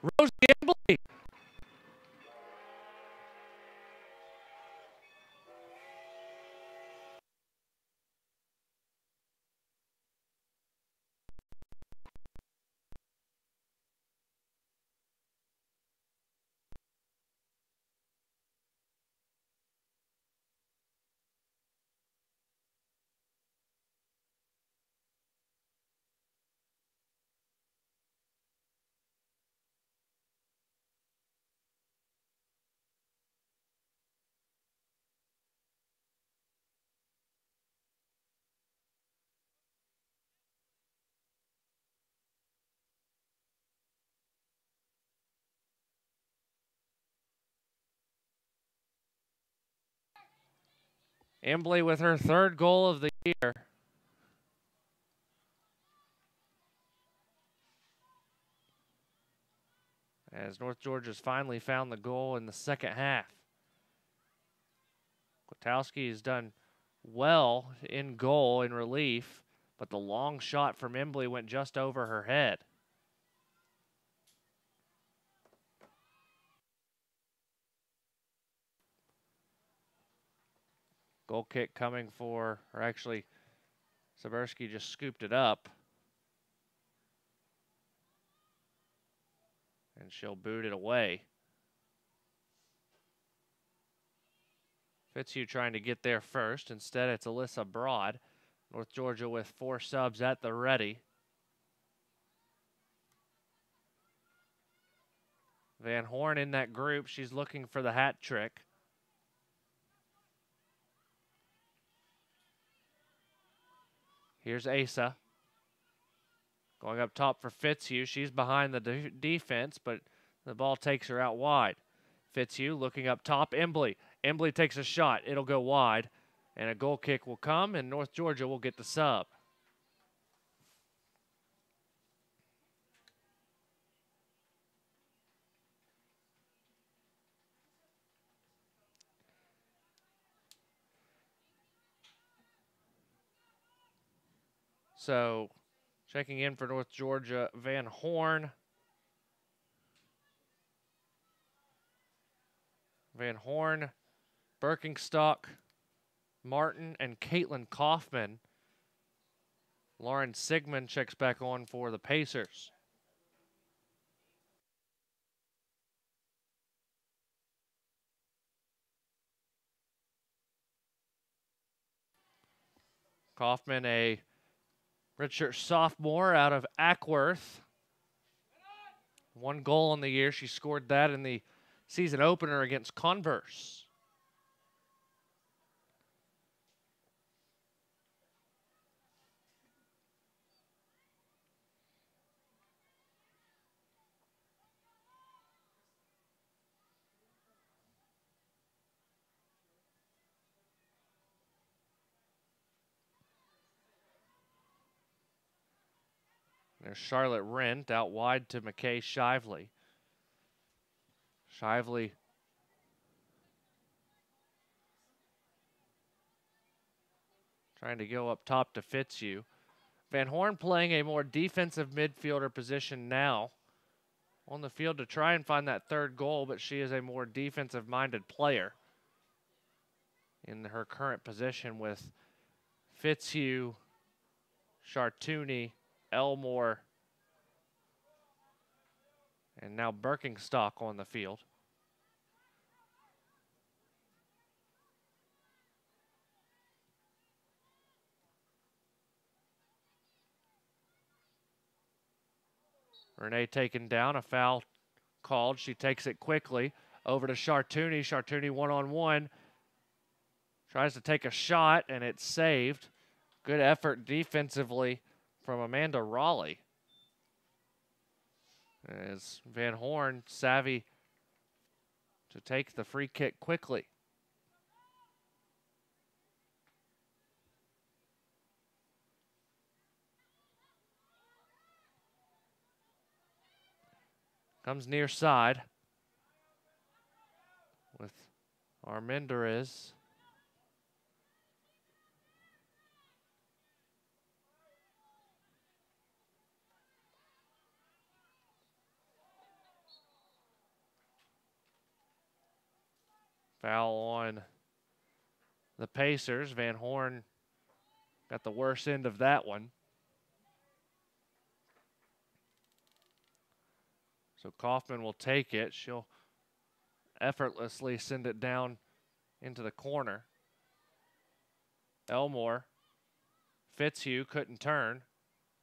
Rosie Embley. Embley with her 3rd goal of the year. As North Georgia's finally found the goal in the second half. Kwiatkowski has done well in goal in relief, but the long shot from Embley went just over her head. Goal kick coming for, or actually, Sabersky just scooped it up. And she'll boot it away. Fitzhugh trying to get there first. Instead, it's Alyssa Broad. North Georgia with 4 subs at the ready. Van Horn in that group. She's looking for the hat trick. Here's Asa. Going up top for Fitzhugh. She's behind the defense, but the ball takes her out wide. Fitzhugh looking up top. Embley. Embley takes a shot. It'll go wide, and a goal kick will come, and North Georgia will get the sub. So Checking in for North Georgia, Van Horn. Van Horn, Birkenstock, Martin, and Caitlin Kaufman. Lauren Sigmund checks back on for the Pacers. Kaufman, a redshirt sophomore out of Ackworth. 1 goal on the year. She scored that in the season opener against Converse. There's Charlotte Rent out wide to McKay Shively. Shively trying to go up top to Fitzhugh. Van Horn playing a more defensive midfielder position now on the field to try and find that 3rd goal, but she is a more defensive-minded player in her current position with Fitzhugh, Chartouni, Elmore, and now Birkenstock on the field. Renee taken down, a foul called. She takes it quickly over to Chartouni. Chartouni one-on-one. Tries to take a shot, and it's saved. Good effort defensively from Amanda Raleigh. As Van Horn savvy to take the free kick quickly. Comes near side with Armendariz. Foul on the Pacers. Van Horn got the worst end of that one. So Kaufman will take it. She'll effortlessly send it down into the corner. Elmore, Fitzhugh couldn't turn,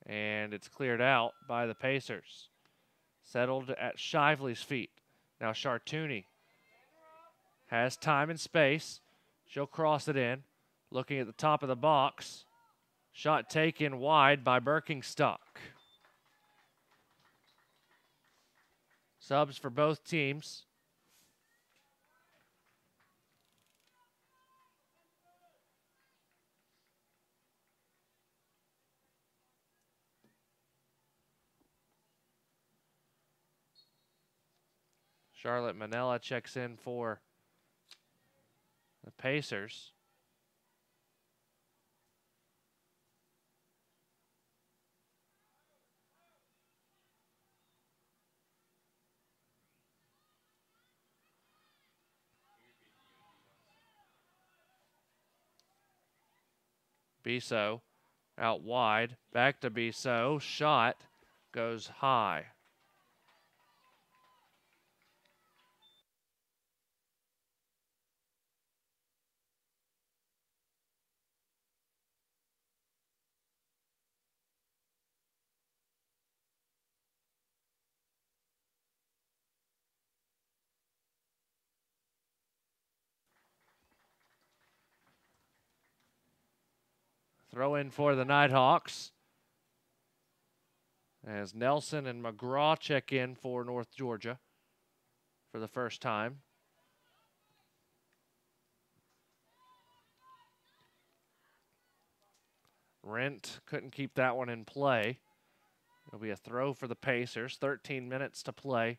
and it's cleared out by the Pacers. Settled at Shively's feet. Now Chartouni has time and space. She'll cross it in. Looking at the top of the box. Shot taken wide by Birkenstock. Subs for both teams. Charlotte Manella checks in for the Pacers. Biso out wide, back to Biso, shot goes high. Throw in for the Nighthawks as Nelson and McGraw check in for North Georgia for the first time. Rent couldn't keep that one in play. It'll be a throw for the Pacers. 13 minutes to play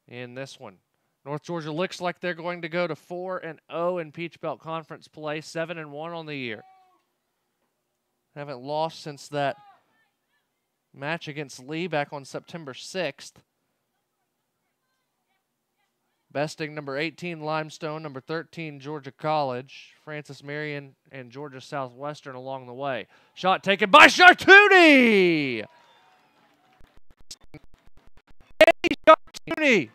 in this one. North Georgia looks like they're going to go to 4-0 in Peach Belt Conference play, 7-1 on the year. Haven't lost since that match against Lee back on September 6th. Besting number 18 Limestone, number 13 Georgia College, Francis Marion, and Georgia Southwestern along the way. Shot taken by Chartouni! Chartouni!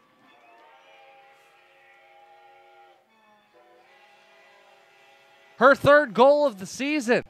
Her third goal of the season.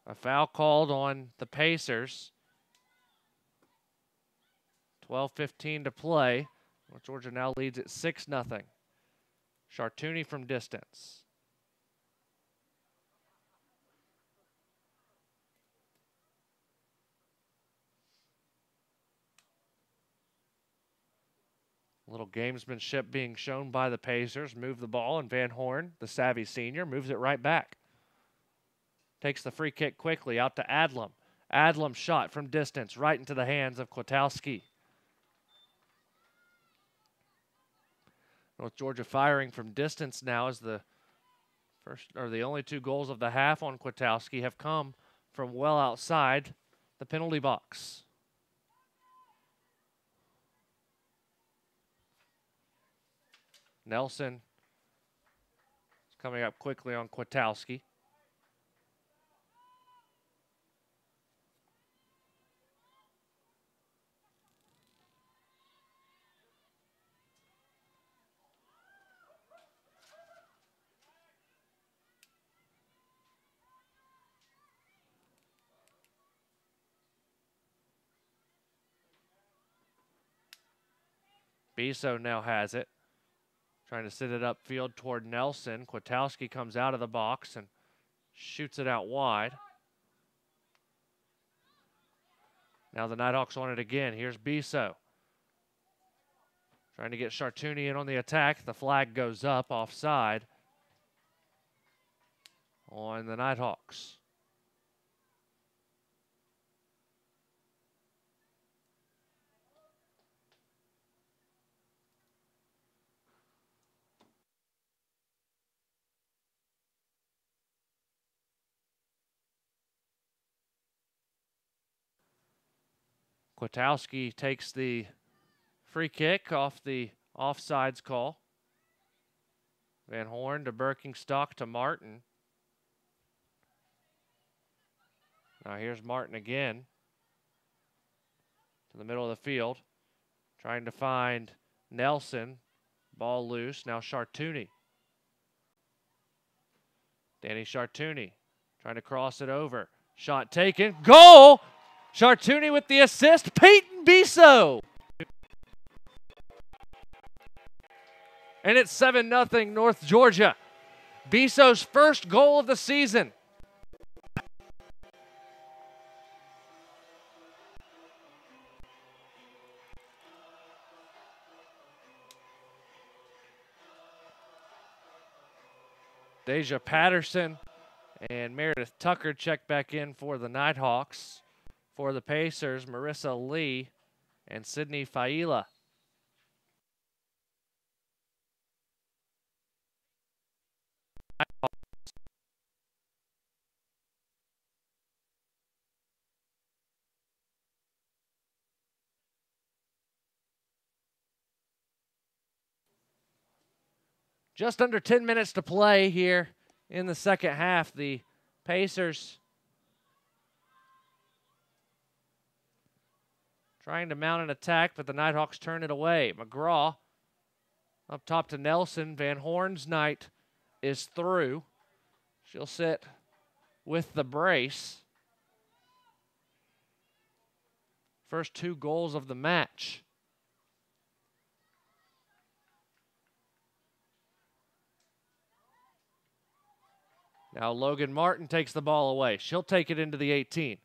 A foul called on the Pacers. 12:15 to play. Georgia now leads at 6-0. Chartouni from distance. A little gamesmanship being shown by the Pacers. Move the ball, and Van Horn, the savvy senior, moves it right back. Takes the free kick quickly out to Adlam. Adlam shot from distance right into the hands of Kwiatkowski. North Georgia firing from distance now as the only 2 goals of the half on Kwiatkowski have come from well outside the penalty box. Nelson is coming up quickly on Kwiatkowski. Biso now has it. Trying to sit it upfield toward Nelson. Kwiatkowski comes out of the box and shoots it out wide. Now the Nighthawks on it again. Here's Biso. Trying to get Chartouni in on the attack. The flag goes up offside on the Nighthawks. Kwiatkowski takes the free kick off the offsides call. Van Horn to Birkenstock to Martin. Now here's Martin again. To the middle of the field. Trying to find Nelson. Ball loose. Now Chartouni. Danny Chartouni trying to cross it over. Shot taken. Goal! Chartouni with the assist. Peyton Biso. And it's 7-0 North Georgia. Biso's first goal of the season. Deja Patterson and Meredith Tucker check back in for the Nighthawks. For the Pacers, Marissa Lee and Sydney Faila. Just under 10 minutes to play here in the second half. The Pacers trying to mount an attack, but the Nighthawks turn it away. McGraw up top to Nelson. Van Horn's night is through. She'll sit with the brace. First 2 goals of the match. Now Logan Martin takes the ball away. She'll take it into the 18.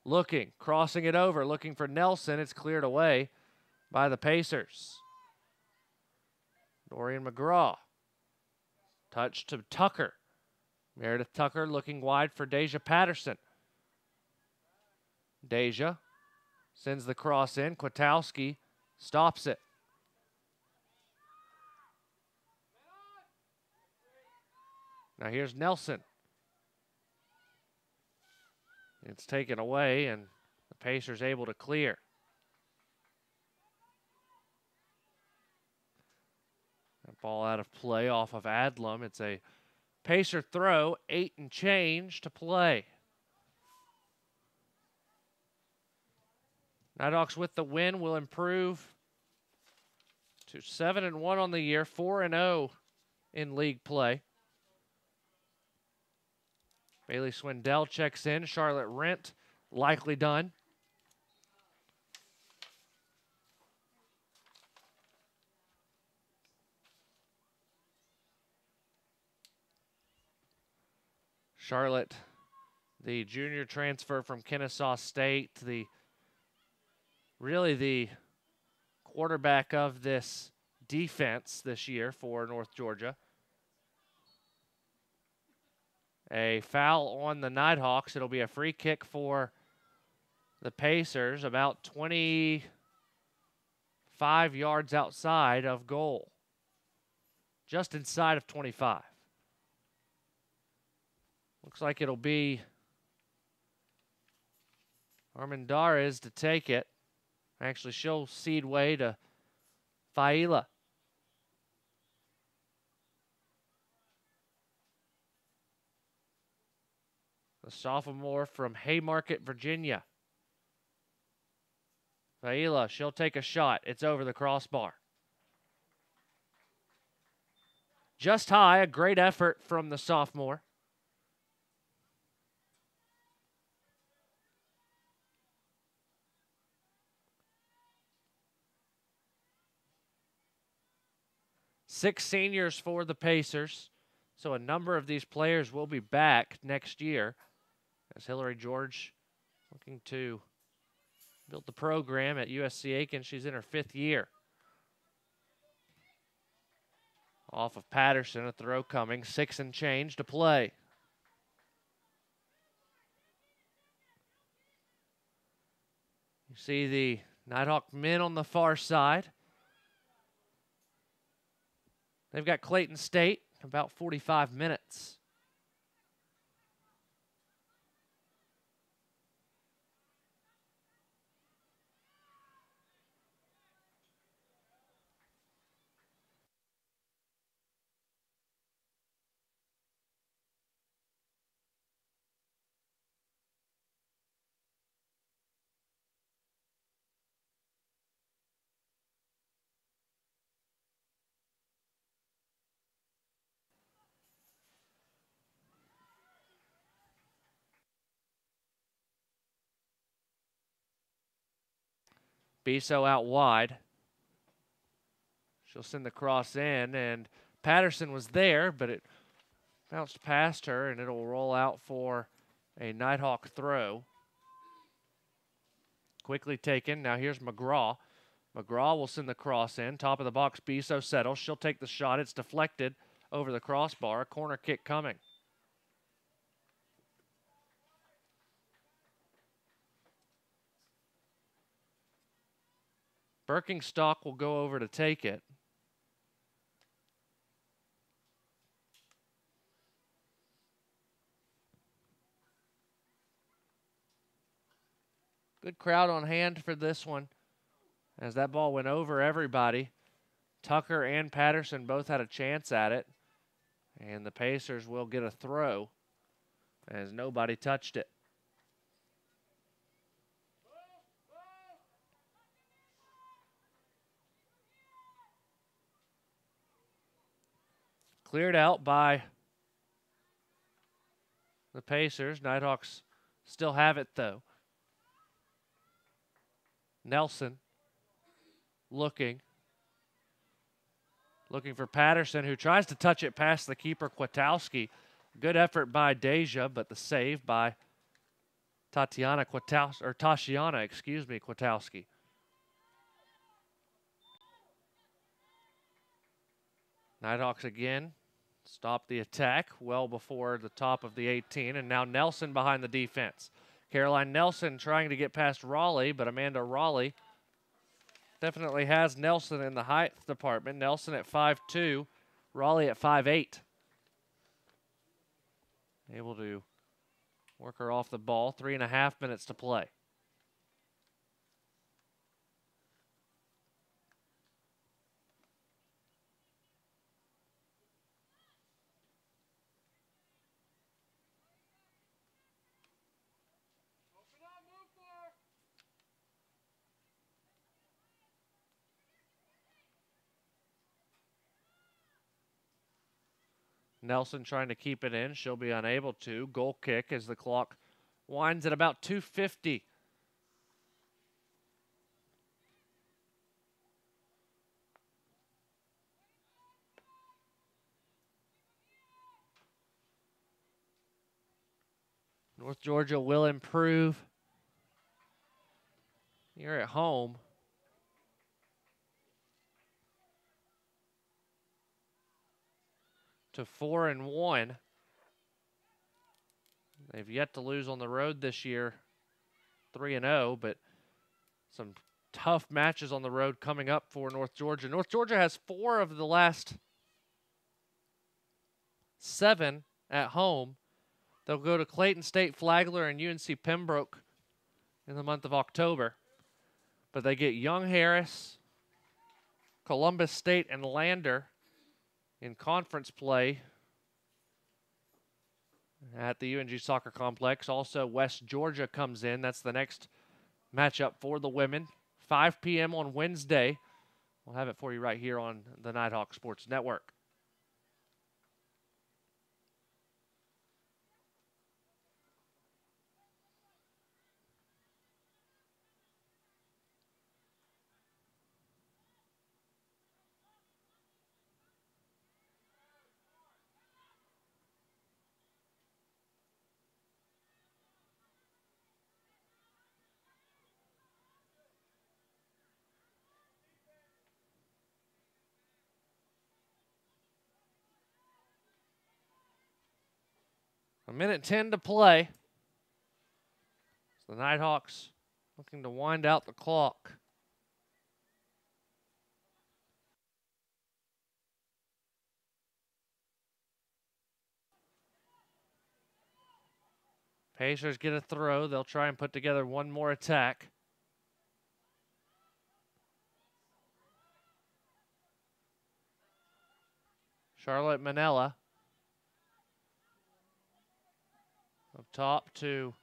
Looking, crossing it over, looking for Nelson. It's cleared away by the Pacers. Dorian McGraw. Touch to Tucker. Meredith Tucker looking wide for Deja Patterson. Deja sends the cross in. Kwiatkowski stops it. Now here's Nelson. It's taken away, and the Pacers able to clear. That ball out of play off of Adlam. It's a Pacer throw, 8 and change to play. Nighthawks with the win will improve to 7-1 on the year, 4-0 in league play. Bailey Swindell checks in. Charlotte Rent likely done. Charlotte, the junior transfer from Kennesaw State, really the quarterback of this defense this year for North Georgia. A foul on the Nighthawks. It'll be a free kick for the Pacers, about 25 yards outside of goal. Just inside of 25. Looks like it'll be Armendariz to take it. Actually, she'll cede way to Faila. The sophomore from Haymarket, Virginia. Faila, she'll take a shot. It's over the crossbar. Just high, a great effort from the sophomore. Six seniors for the Pacers, so a number of these players will be back next year as Hillary George looking to build the program at USC Aiken. She's in her 5th year. Off of Patterson, a throw coming, 6 and change to play. You see the Nighthawk men on the far side. They've got Clayton State, about 45 minutes. Biso out wide. She'll send the cross in, and Patterson was there, but it bounced past her, and it'll roll out for a Nighthawk throw. Quickly taken. Now here's McGraw. McGraw will send the cross in. Top of the box, Biso settles. She'll take the shot. It's deflected over the crossbar. A corner kick coming. Birkenstock will go over to take it. Good crowd on hand for this one as that ball went over everybody. Tucker and Patterson both had a chance at it, and the Pacers will get a throw as nobody touched it. Cleared out by the Pacers. Nighthawks still have it, though. Nelson looking for Patterson, who tries to touch it past the keeper, Kwiatkowski. Good effort by Deja, but the save by Tashiana Kwiatkowski. Nighthawks again stop the attack well before the top of the 18, and now Nelson behind the defense. Caroline Nelson trying to get past Raleigh, but Amanda Raleigh definitely has Nelson in the height department. Nelson at 5'2", Raleigh at 5'8". Able to work her off the ball. 3.5 minutes to play. Nelson trying to keep it in. She'll be unable to. Goal kick as the clock winds at about 2:50. North Georgia will improve here at home. To 4-1. They've yet to lose on the road this year, 3-0, but some tough matches on the road coming up for North Georgia. North Georgia has 4 of the last 7 at home. They'll go to Clayton State, Flagler, and UNC Pembroke in the month of October. But they get Young Harris, Columbus State, and Lander in conference play at the UNG Soccer Complex. Also, West Georgia comes in. That's the next matchup for the women. 5 p.m. on Wednesday. We'll have it for you right here on the Nighthawk Sports Network. A minute 10 to play. So the Nighthawks looking to wind out the clock. Pacers get a throw. They'll try and put together one more attack. Charlotte Manella. Up top to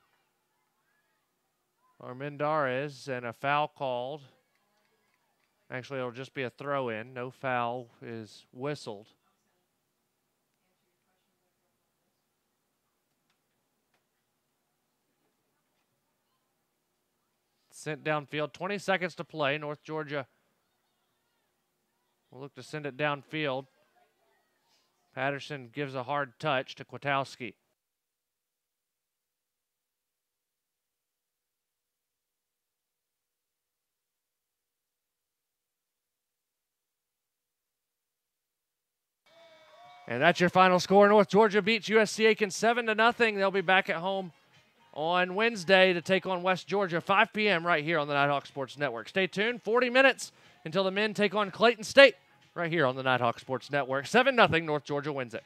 Armendariz, and a foul called. Actually, it'll just be a throw-in. No foul is whistled. Sent downfield. 20 seconds to play. North Georgia will look to send it downfield. Patterson gives a hard touch to Kwiatkowski. And that's your final score. North Georgia beats USC Aiken 7-0. They'll be back at home on Wednesday to take on West Georgia, 5 p.m. right here on the Nighthawk Sports Network. Stay tuned. 40 minutes until the men take on Clayton State right here on the Nighthawk Sports Network. 7-0. North Georgia wins it.